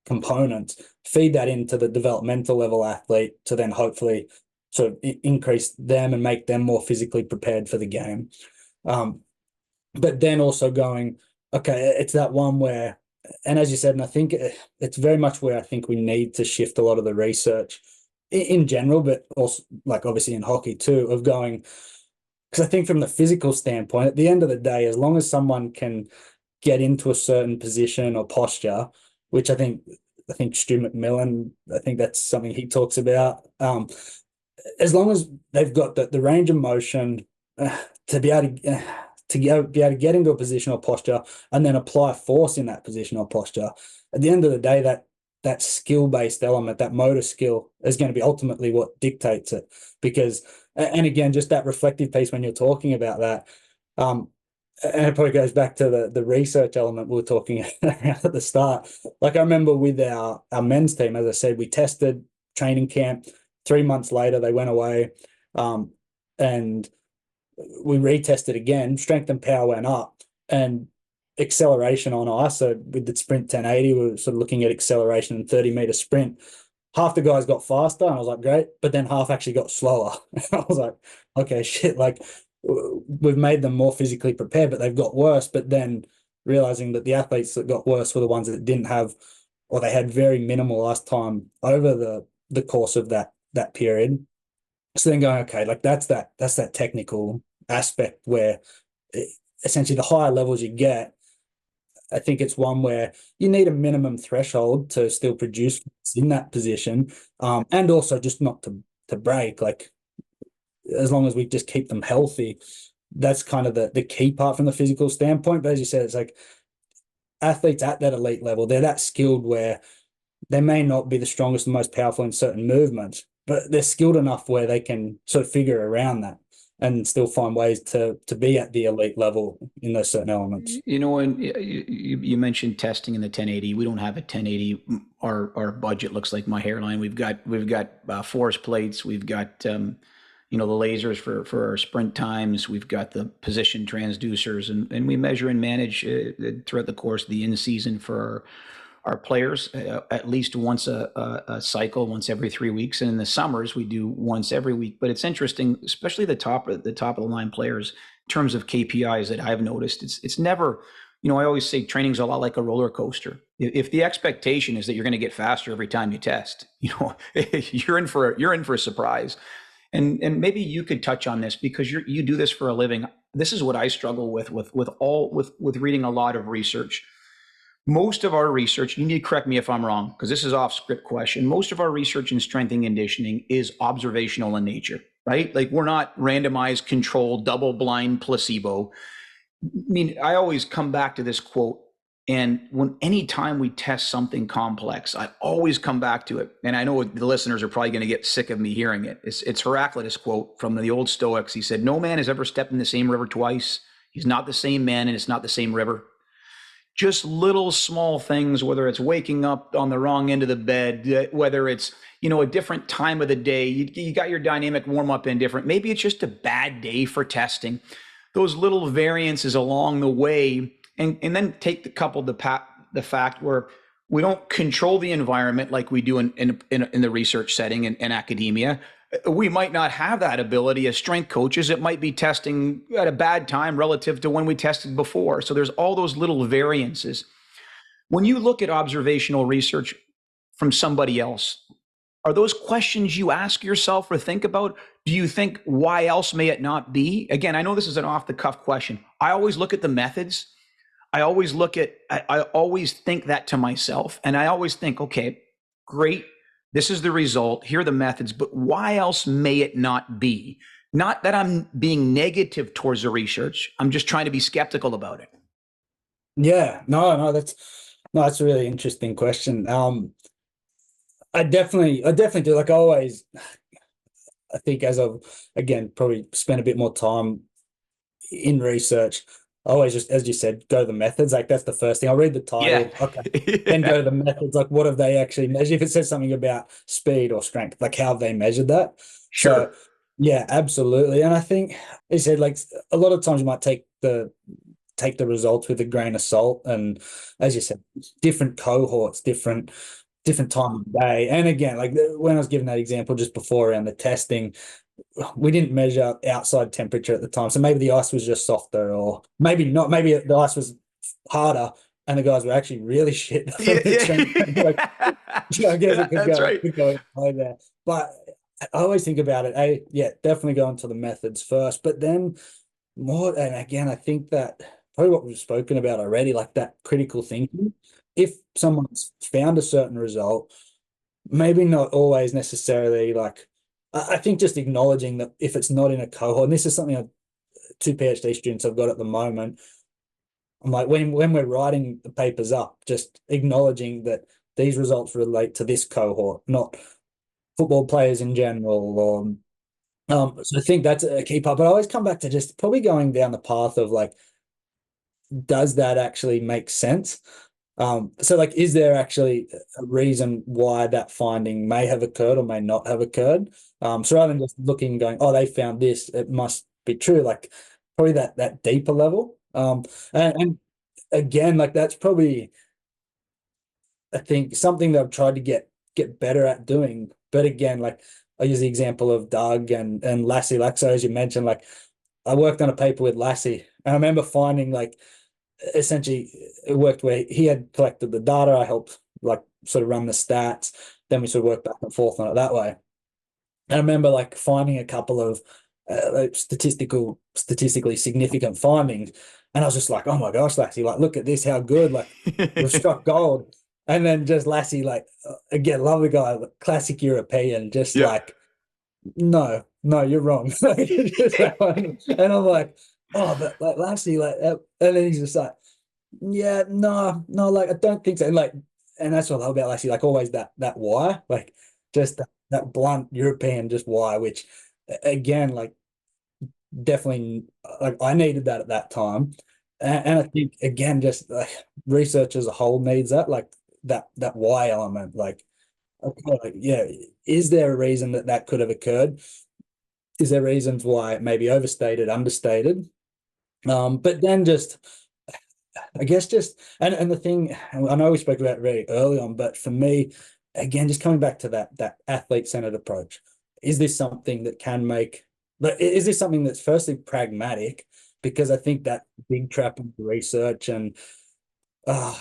components? Feed that into the developmental level athlete to then hopefully sort of increase them and make them more physically prepared for the game. But then also going, okay, it's that one where, and as you said, and I think it's very much where I think we need to shift a lot of the research in general, but also like obviously in hockey too, of going, because I think from the physical standpoint, at the end of the day, as long as someone can get into a certain position or posture, which I think Stu McMillan, I think that's something he talks about. As long as they've got the range of motion to be able to get into a positional posture and then apply force in that positional posture, at the end of the day, that skill-based element, that motor skill, is going to be ultimately what dictates it. Because, and again, just that reflective piece when you're talking about that, and it probably goes back to the research element we were talking about at the start. Like I remember with our men's team, as I said, we tested training camp. 3 months later, they went away, and we retested again. Strength and power went up, and acceleration on ice. So with the sprint 1080, we were sort of looking at acceleration and 30-meter sprint. Half the guys got faster, and I was like, great, but then half actually got slower. I was like, okay, shit, like we've made them more physically prepared, but they've got worse. But then realizing that the athletes that got worse were the ones that didn't have, or they had very minimal ice time over the course of that period. So then going, okay, like that's that technical aspect where essentially the higher levels you get, I think it's one where you need a minimum threshold to still produce in that position, and also just not to break. Like as long as we just keep them healthy, that's kind of the key part from the physical standpoint. But as you said, it's like athletes at that elite level, they're that skilled where they may not be the strongest and most powerful in certain movements, but they're skilled enough where they can sort of figure around that and still find ways to be at the elite level in those certain elements. And you mentioned testing in the 1080. We don't have a 1080. Our budget looks like my hairline. We've got force plates. We've got the lasers for our sprint times. We've got the position transducers, and we measure and manage throughout the course of the in season for our players at least once a cycle, once every 3 weeks, and in the summers we do once every week. But it's interesting, especially the top of the line players, in terms of KPIs that I've noticed. It's never, I always say training's a lot like a roller coaster. If the expectation is that you're going to get faster every time you test, you're in for a surprise. And maybe you could touch on this because you do this for a living. This is what I struggle with reading a lot of research. Most of our research, you need to correct me if I'm wrong, because this is off script question. Most of our research in strength and conditioning is observational in nature, right? Like we're not randomized, controlled, double blind, placebo. I mean, I always come back to this quote, and anytime we test something complex, I always come back to it. And I know the listeners are probably going to get sick of me hearing it. It's Heraclitus quote from the old Stoics. He said, "No man has ever stepped in the same river twice. He's not the same man, and it's not the same river." Just little small things, whether it's waking up on the wrong end of the bed, whether it's, a different time of the day, you got your dynamic warm up in different, maybe it's just a bad day for testing. Those little variances along the way, and then take the fact where we don't control the environment like we do in the research setting in academia. We might not have that ability as strength coaches. It might be testing at a bad time relative to when we tested before. So there's all those little variances. When you look at observational research from somebody else, are those questions you ask yourself or think about? Do you think, why else may it not be? Again, I know this is an off the cuff question. I always look at the methods. I always think that to myself. And I always think, okay, great. This is the result. Here are the methods, but why else may it not be? Not that I'm being negative towards the research. I'm just trying to be skeptical about it. Yeah, no, that's a really interesting question. I definitely do. Like always, I think as I've again probably spent a bit more time in research, I always just, as you said, go to the methods. Like that's the first thing. I'll read the title. Yeah. Okay. Then go to the methods. Like what have they actually measured? If it says something about speed or strength, like how have they measured that? Sure. So yeah, absolutely. And I think you said like a lot of times you might take the results with a grain of salt. And as you said, different cohorts, different different time of day. And again, like when I was giving that example just before around the testing, we didn't measure outside temperature at the time. So maybe the ice was just softer, or maybe not. Maybe the ice was harder and the guys were actually really shit from Yeah, the training. Like, yeah. I guess it That's right. could go either way there. But I always think about it. Yeah, definitely go into the methods first, but then more. And again, I think that probably what we've spoken about already, like that critical thinking. If someone's found a certain result, maybe not always necessarily like. I think just acknowledging that if it's not in a cohort, and this is something two PhD students I've got at the moment. I'm like, when we're writing the papers up, just acknowledging that these results relate to this cohort, not football players in general. Or so I think that's a key part. But I always come back to just probably going down the path of like, does that actually make sense? So like, is there actually a reason why that finding may have occurred or may not have occurred? So rather than just looking and going, oh, they found this, it must be true. Like probably that deeper level. And again, like that's probably I think something that I've tried to get better at doing. But again, like I use the example of Doug and Lassie Laxo, as you mentioned. Like I worked on a paper with Lassie, and I remember finding like essentially it worked where he had collected the data. I helped like sort of run the stats. Then we sort of worked back and forth on it that way. And I remember like finding a couple of like statistically significant findings, and I was just like, oh my gosh, Lassie, like look at this, how good, like we've struck gold. And then just Lassie, like again, love the guy, classic European, just Yeah. like no, you're wrong. Just that one. And I'm like, oh, but like Lassie, like, and then he's just like, yeah, no, like I don't think so. And like, and that's what I love about Lassie, like always that why, like just that blunt European just why, which again, like definitely like I needed that at that time. And I think again, just like research as a whole needs that, like that why element, like okay, like, yeah, is there a reason that that could have occurred? Is there reasons why it may be overstated, understated? But then just I guess just and the thing I know we spoke about it very early on, but for me, again, just coming back to that athlete-centered approach, is this something that can make like is this something that's firstly pragmatic? Because I think that big trap in research and uh,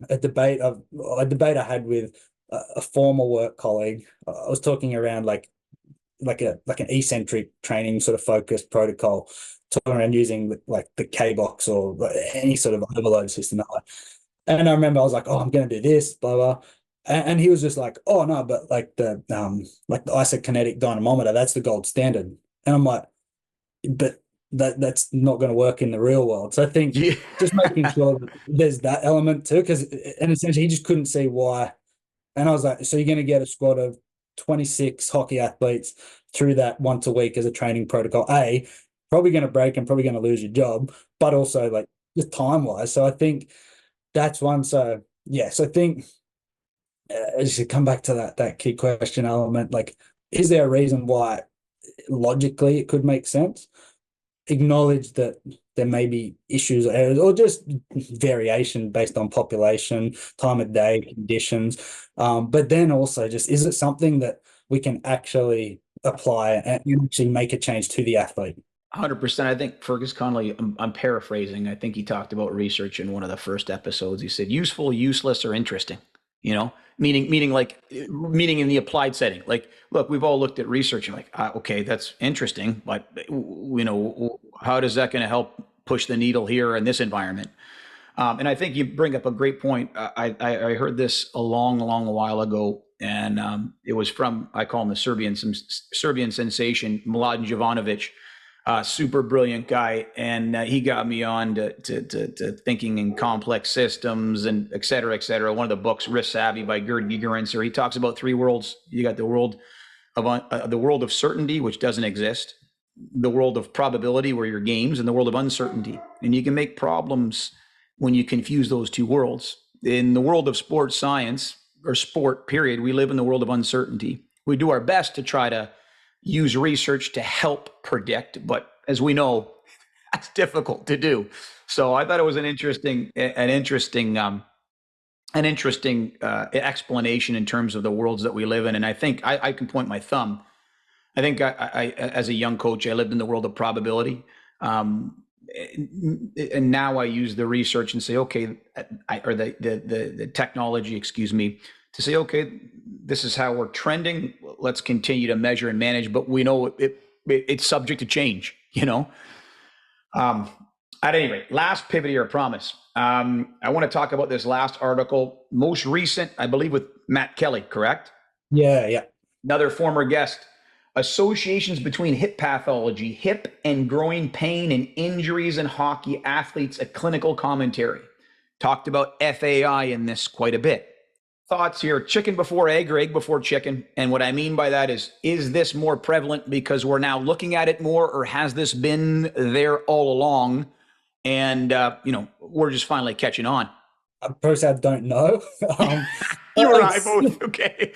a debate I had with a former work colleague. I was talking around like an eccentric training sort of focused protocol, talking around using like the K box or any sort of overload system. And I remember I was like, oh, I'm going to do this, blah blah. And he was just like, oh no, but like the isokinetic dynamometer, that's the gold standard. And I'm like, but that's not going to work in the real world. So I think Yeah. just making sure that there's that element too, because and essentially he just couldn't see why. And I was like, so you're going to get a squad of 26 hockey athletes through that once a week as a training protocol. Probably going to break and probably going to lose your job, but also like just time wise. So I think that's one. So yeah, so I think as you come back to that key question element, like, is there a reason why logically it could make sense? Acknowledge that there may be issues or errors or just variation based on population, time of day, conditions. But then also just is it something that we can actually apply and actually make a change to the athlete? 100%. I think Fergus Connolly, I'm paraphrasing. I think he talked about research in one of the first episodes. He said useful, useless, or interesting, you know, meaning in the applied setting. Like, look, we've all looked at research and like, okay, that's interesting, but you know, how does that going to help push the needle here in this environment? And I think you bring up a great point. I heard this a long while ago, and it was from, I call him the Serbian sensation, Mladen Jovanovic, super brilliant guy, and he got me on to thinking in complex systems and et cetera, et cetera. One of the books, Risk Savvy by Gerd Gigerenzer, he talks about three worlds. You got the world of certainty, which doesn't exist, the world of probability, where your games, and the world of uncertainty. And you can make problems when you confuse those two worlds. In the world of sports science or sport, period, we live in the world of uncertainty. We do our best to try to use research to help predict, but as we know, that's difficult to do. So I thought it was an interesting an interesting explanation in terms of the worlds that we live in. And I think I can point my thumb. I think as a young coach, I lived in the world of probability. Um, and now I use the research and say, okay, or the technology, excuse me, to say, okay, this is how we're trending. Let's continue to measure and manage, but we know it's subject to change, you know? Um, at any rate, last pivot here, I promise. I want to talk about this last article, most recent, I believe, with Matt Kelly, correct? Yeah, yeah. Another former guest. Associations between hip pathology, hip and groin pain, and injuries in hockey athletes, a clinical commentary. Talked about FAI in this quite a bit. Thoughts here, chicken before egg or egg before chicken? And what I mean by that is this more prevalent because we're now looking at it more, or has this been there all along? And, we're just finally catching on. I personally don't know. You and I both, okay.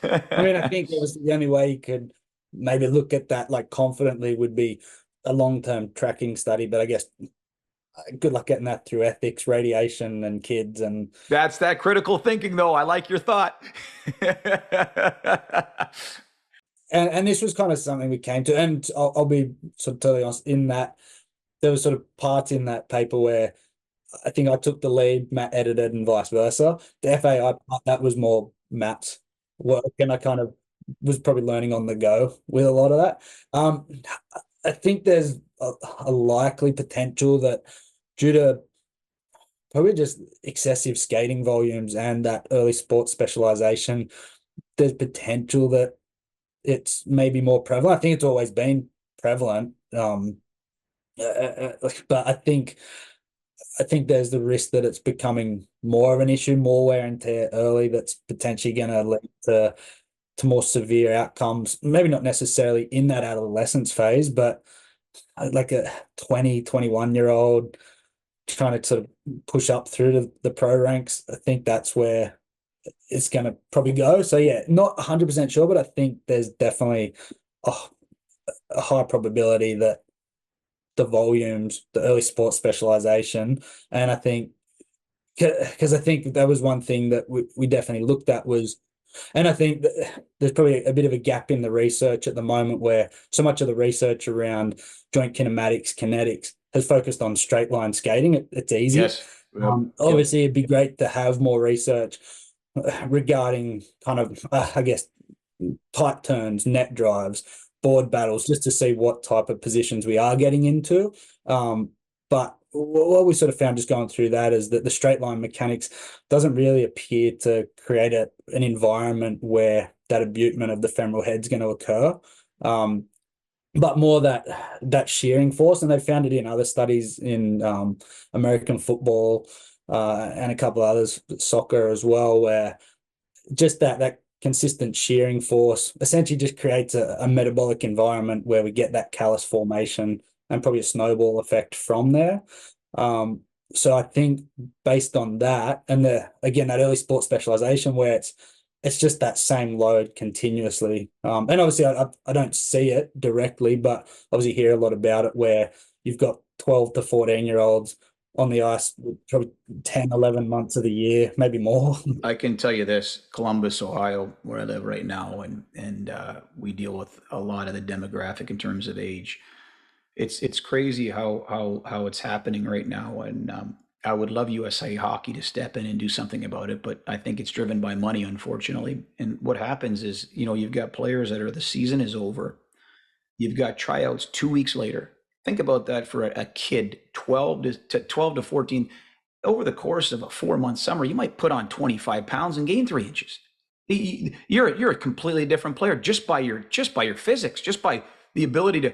I mean, I think it was the only way you could maybe look at that like confidently would be a long-term tracking study. But I guess good luck getting that through ethics, radiation, and kids. And that's that critical thinking, though. I like your thought. and this was kind of something we came to. And I'll be sort of totally honest in that there was sort of parts in that paper where I think I took the lead, Matt edited, and vice versa. The FAI part, that was more Matt's work, and I kind of was probably learning on the go with a lot of that. I think there's a likely potential that due to probably just excessive skating volumes and that early sports specialization, there's potential that it's maybe more prevalent. I think it's always been prevalent, but I think there's the risk that it's becoming more of an issue, more wear and tear early, that's potentially going to lead to more severe outcomes. Maybe not necessarily in that adolescence phase, but like a 20, 21-year-old trying to sort of push up through to the pro ranks. I think that's where it's going to probably go. So yeah, not 100% sure, but I think there's definitely a high probability that the volumes, the early sports specialization, and I think because I think that was one thing that we definitely looked at was, and I think that there's probably a bit of a gap in the research at the moment where so much of the research around joint kinematics, kinetics has focused on straight line skating. It's easy. Yes. Yep. Obviously, it'd be great to have more research regarding kind of, I guess, tight turns, net drives, board battles, just to see what type of positions we are getting into. But what we sort of found just going through that is that the straight line mechanics doesn't really appear to create an environment where that abutment of the femoral head is going to occur. But more that shearing force, and they found it in other studies in American football and a couple of others, soccer as well, where just that consistent shearing force essentially just creates a metabolic environment where we get that callus formation and probably a snowball effect from there. So I think based on that, and again that early sports specialization where it's just that same load continuously. And obviously I don't see it directly, but obviously hear a lot about it where you've got 12 to 14-year-olds on the ice probably 10, 11 months of the year, maybe more. I can tell you this, Columbus, Ohio, where I live right now, and we deal with a lot of the demographic in terms of age. It's crazy how it's happening right now, and I would love USA Hockey to step in and do something about it, but I think it's driven by money, unfortunately. And what happens is, you've got players that the season is over, you've got tryouts 2 weeks later. Think about that for a kid, 12 to 14. Over the course of a 4-month summer, you might put on 25 pounds and gain 3 inches. You're a completely different player just by your physics, just by the ability to.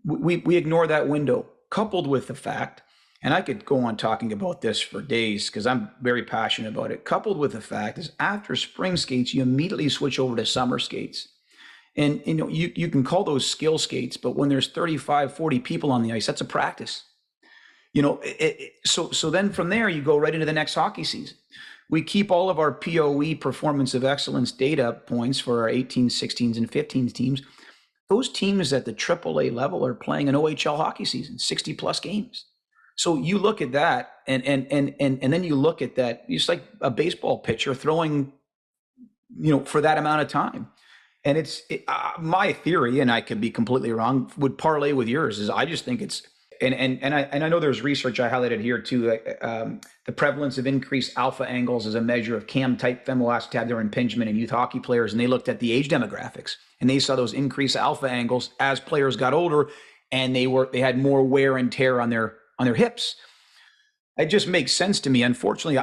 We ignore that window, coupled with the fact, and I could go on talking about this for days because I'm very passionate about it. Coupled with the fact is after spring skates, you immediately switch over to summer skates. And you can call those skill skates, but when there's 35, 40 people on the ice, that's a practice. So then from there, you go right into the next hockey season. We keep all of our POE, performance of excellence data points for our 18s, 16s, and 15s teams. Those teams at the AAA level are playing an OHL hockey season, 60 plus games. So you look at that, and then you look at that. It's like a baseball pitcher throwing, for that amount of time. And my theory, and I could be completely wrong, would parlay with yours. Is I just think it's and I know there's research I highlighted here too. The prevalence of increased alpha angles is a measure of cam type femoral acetabular impingement in youth hockey players, and they looked at the age demographics, and they saw those increased alpha angles as players got older, and they had more wear and tear on their hips. It just makes sense to me. Unfortunately,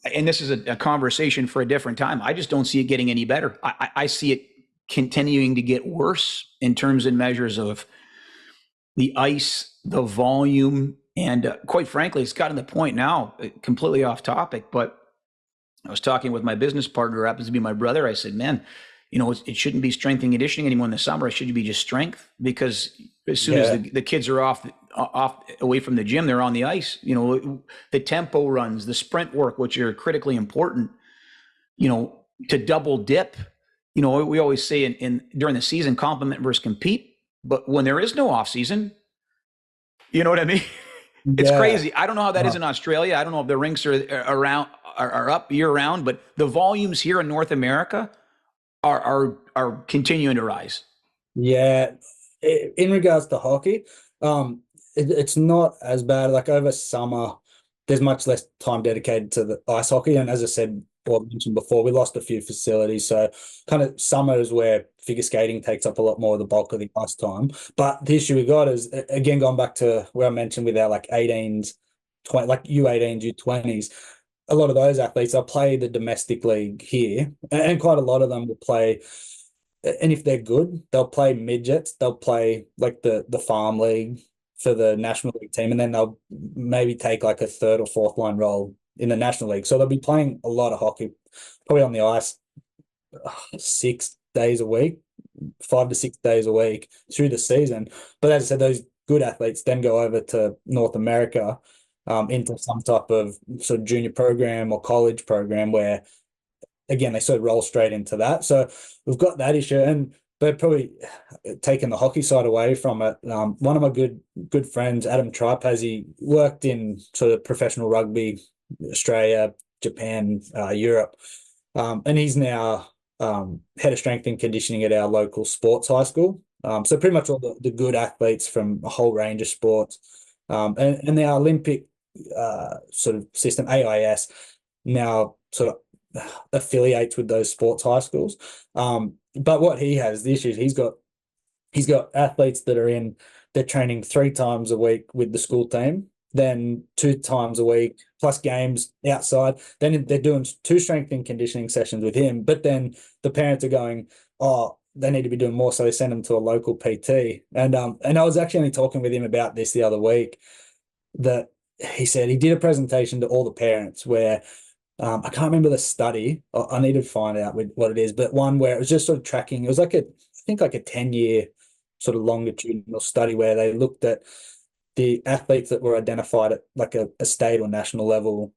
and this is a conversation for a different time. I just don't see it getting any better. I see it continuing to get worse in terms and measures of the ice, the volume, and quite frankly, it's gotten to the point now, completely off topic, but I was talking with my business partner, who happens to be my brother. I said, man, it shouldn't be strength and conditioning anymore in the summer. It should be just strength, because as soon as the kids are off away from the gym, they're on the ice. The tempo runs, the sprint work, which are critically important, to double dip. We always say in during the season, complement versus compete. But when there is no off season, you know what I mean? It's crazy. I don't know how that is in Australia. I don't know if the rinks are up year round, but the volumes here in North America are continuing to rise. Yeah. In regards to hockey, it's not as bad. Like over summer, there's much less time dedicated to the ice hockey. And as I said, or mentioned before, we lost a few facilities. So kind of summer is where figure skating takes up a lot more of the bulk of the ice time. But the issue we got is, again, going back to where I mentioned with our like 18s, 20, like U18s, U20s, a lot of those athletes, they'll play the domestic league here, and quite a lot of them will play. And if they're good, they'll play midgets. They'll play like the farm league for the national league team, and then they'll maybe take like a third or fourth line role in the national league. So they'll be playing a lot of hockey, probably on the ice 6 days a week, 5 to 6 days a week through the season. But as I said, those good athletes then go over to North America, into some type of sort of junior program or college program where, again, they sort of roll straight into that. So we've got that issue, but probably taking the hockey side away from it. One of my good friends, Adam Tripe, he worked in sort of professional rugby, Australia, Japan, Europe, and he's now head of strength and conditioning at our local sports high school. So pretty much all the good athletes from a whole range of sports, and the Olympic sort of system, AIS, now sort of affiliates with those sports high schools. But what he has, the issue is he's got athletes that they're training 3 times a week with the school team, then 2 times a week plus games outside. Then they're doing 2 strength and conditioning sessions with him. But then the parents are going, oh, they need to be doing more, so they send them to a local PT. And I was actually only talking with him about this the other week, that he said he did a presentation to all the parents where I can't remember the study. I need to find out what it is, but one where it was just sort of tracking. It was like I think like a 10-year sort of longitudinal study where they looked at the athletes that were identified at like a state or national level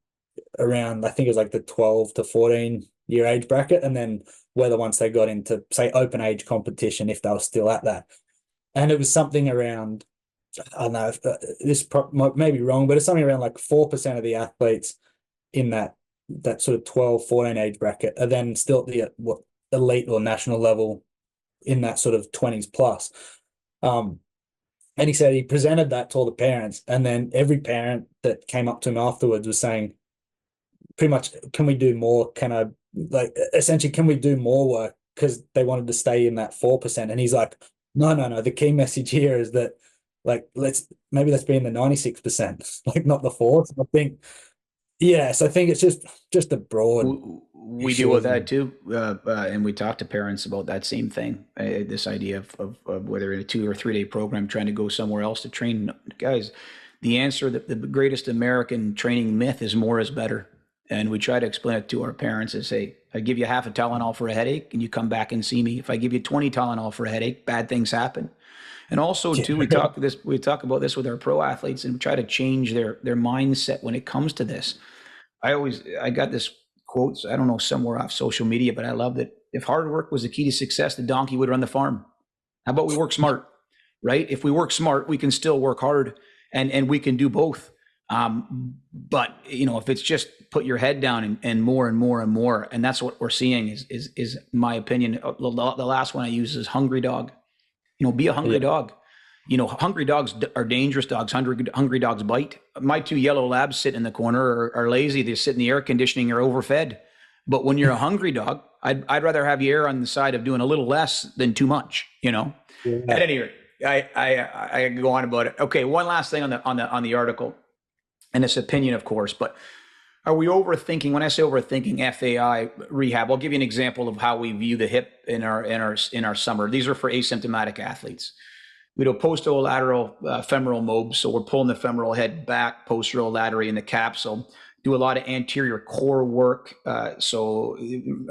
around, I think it was like the 12 to 14 year age bracket, and then whether once they got into, say, open age competition, if they were still at that. And it was something around, I don't know, if this may be wrong, but it's something around like 4% of the athletes in that sort of 12, 14 age bracket are then still at the elite or national level in that sort of 20s plus. And he said he presented that to all the parents, and then every parent that came up to him afterwards was saying, pretty much, can we do more? Essentially, can we do more work? Because they wanted to stay in that 4%. And he's like, no. The key message here is that, like, let's be in the 96%, like not the 4. So I think, so I think it's just a broad. We deal with that too, and we talk to parents about that same thing. This idea of whether in a 2 or 3 day program trying to go somewhere else to train. Guys, the answer, the greatest American training myth is more is better. And we try to explain it to our parents and say, I give you half a Tylenol for a headache and you come back and see me. If I give you 20 Tylenol for a headache, bad things happen. And also too, we talk about this with our pro athletes and try to change their mindset when it comes to this. I got this quote, I don't know, somewhere off social media, but I loved it. If hard work was the key to success, the donkey would run the farm. How about we work smart, right? If we work smart, we can still work hard. and we can do both. But if it's just put your head down and more and more and more, and that's what we're seeing is my opinion. The last one I use is hungry dog. Be a hungry Yeah. dog. Hungry dogs are dangerous dogs. Hungry dogs bite. My two yellow labs sit in the corner are lazy. They sit in the air conditioning. They're overfed. But when you're a hungry dog, I'd rather have you err on the side of doing a little less than too much. At Yeah. any rate, I can go on about it. Okay, one last thing on the article, and it's opinion, of course, but are we overthinking? When I say overthinking FAI rehab, I'll give you an example of how we view the hip in our summer. These are for asymptomatic athletes. We do posterolateral femoral mob, so we're pulling the femoral head back posterolaterally in the capsule. Do a lot of anterior core work, so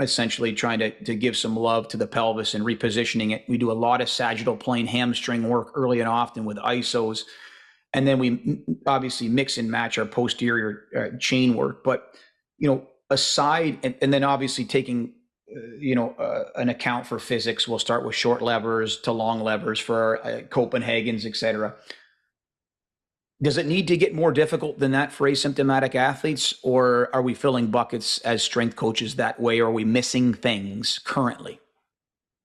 essentially trying to give some love to the pelvis and repositioning it. We do a lot of sagittal plane hamstring work early and often with ISOs. And then we obviously mix and match our posterior chain work. But, aside, and then obviously taking, an account for physics, we'll start with short levers to long levers for Copenhagen's, et cetera. Does it need to get more difficult than that for asymptomatic athletes, or are we filling buckets as strength coaches that way, or are we missing things currently?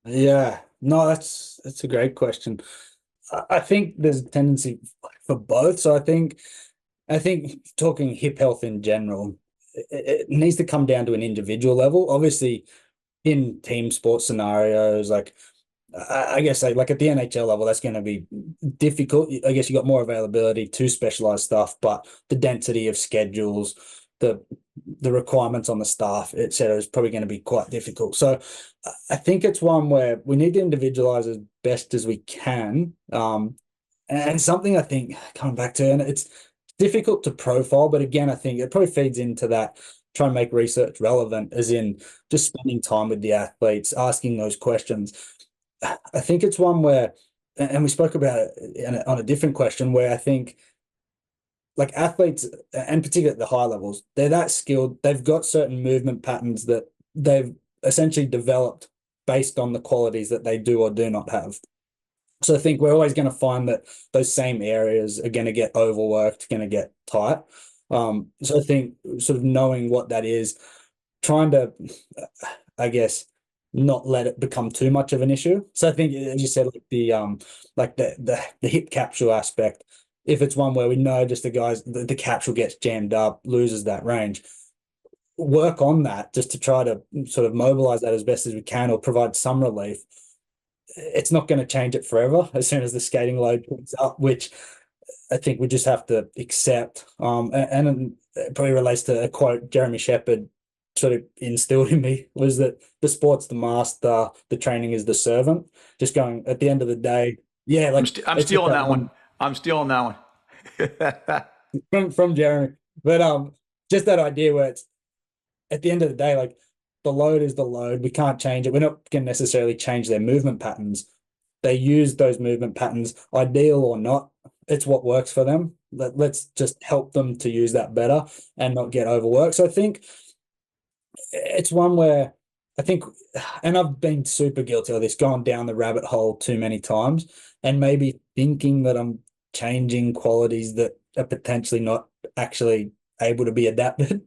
Yeah. No, that's a great question. I think there's a tendency for both. So I think talking hip health in general, it needs to come down to an individual level. Obviously, in team sport scenarios, like I guess like at the NHL level, that's going to be difficult. I guess you got more availability to specialized stuff, but the density of schedules, the the requirements on the staff, etc., is probably going to be quite difficult. So I think it's one where we need to individualize as best as we can. And something I think coming back to, and it's difficult to profile, but again, I think it probably feeds into that try and make research relevant, as in just spending time with the athletes, asking those questions. I think it's one where, and we spoke about it on a different question, where I think like athletes, and particularly at the high levels, they're that skilled. They've got certain movement patterns that they've essentially developed based on the qualities that they do or do not have. So I think we're always going to find that those same areas are going to get overworked, going to get tight. So I think sort of knowing what that is, trying to, I guess, not let it become too much of an issue. So I think, as you said, like the hip capsule aspect, if it's one where we know just the capsule gets jammed up, loses that range, work on that just to try to sort of mobilize that as best as we can or provide some relief. It's not going to change it forever as soon as the skating load picks up, which I think we just have to accept. And it probably relates to a quote Jeremy Shepherd sort of instilled in me, was that the sport's the master, the training is the servant. Just going at the end of the day, yeah, like I'm it's just stealing that that one. one I'm stealing that one. from Jeremy. But just that idea where it's at the end of the day, like the load is the load. We can't change it. We're not going to necessarily change their movement patterns. They use those movement patterns, ideal or not. It's what works for them. Let's just help them to use that better and not get overworked. So I think it's one where I think, and I've been super guilty of this, gone down the rabbit hole too many times, and maybe thinking that I'm changing qualities that are potentially not actually able to be adapted.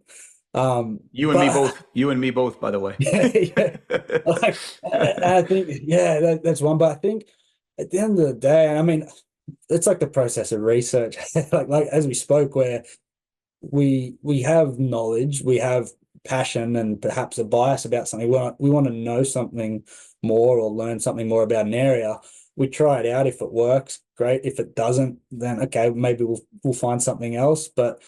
You and me But both. You and me both, by the way. yeah, yeah. Like, I think, yeah, that's one. But I think at the end of the day, I mean, it's like the process of research, like as we spoke, where we have knowledge, we have passion, and perhaps a bias about something. We want to know something more or learn something more about an area. We try it out. If it works, great. If it doesn't, then okay, maybe we'll find something else. But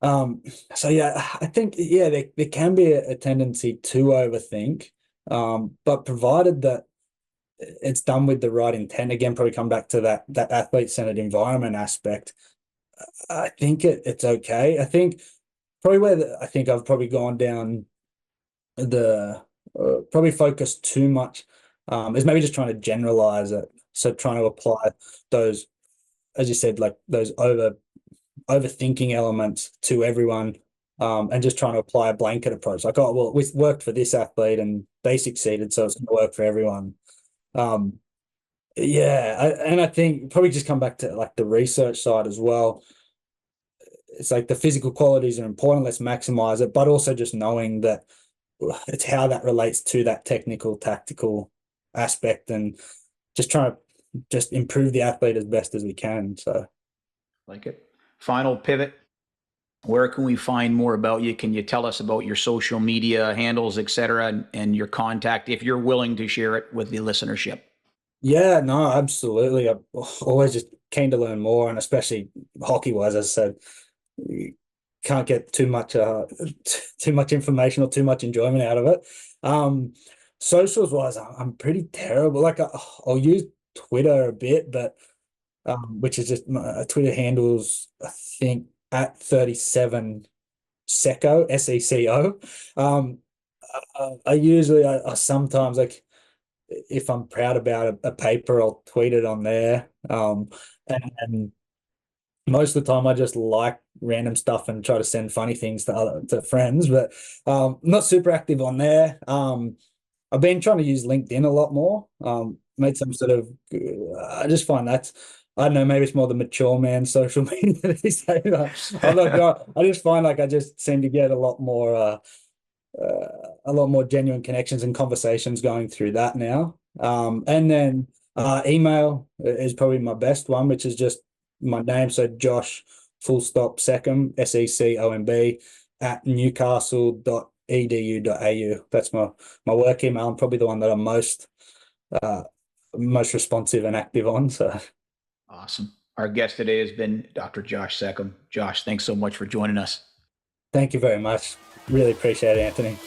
so yeah, I think yeah, there can be a tendency to overthink, but provided that it's done with the right intent, again, probably come back to that athlete-centered environment aspect. I think it's okay. I think probably I think I've probably gone down the probably focused too much is maybe just trying to generalize it. So trying to apply those, as you said, like those overthinking elements to everyone, and just trying to apply a blanket approach. Like, oh, well, it worked for this athlete and they succeeded, so it's going to work for everyone. Um, Yeah, and I think probably just come back to like the research side as well. It's like the physical qualities are important. Let's maximize it, but also just knowing that it's how that relates to that technical, tactical aspect, and just trying to just improve the athlete as best as we can. So, Like it. Final pivot. Where can we find more about you? Can you tell us about your social media handles, et cetera, and your contact if you're willing to share it with the listenership? yeah, no, absolutely. I'm always just keen to learn more, and especially hockey wise, as I said, you can't get too much too much information or too much enjoyment out of it. Um, Socials wise, I'm pretty terrible. Like I'll use Twitter a bit, but which is just my Twitter handles, I think at 37 Seco, SECO. Um, I usually, I sometimes like if I'm proud about a paper, I'll tweet it on there. And most of the time I just like random stuff and try to send funny things to friends, but not super active on there. I've been trying to use LinkedIn a lot more. Made some sort of I just find that's I don't know, maybe it's more the mature man social media these days. I'm not sure. I just find like I just seem to get a lot more genuine connections and conversations going through that now. And then email is probably my best one, which is just my name. So Josh full stop Secomb, SECOMB at newcastle.edu.au. That's my work email. I'm probably the one that I'm uh, most responsive and active on. So Awesome. Our guest today has been Dr. Josh Secomb. Josh, thanks so much for joining us. thank you very much. Really appreciate it, Anthony.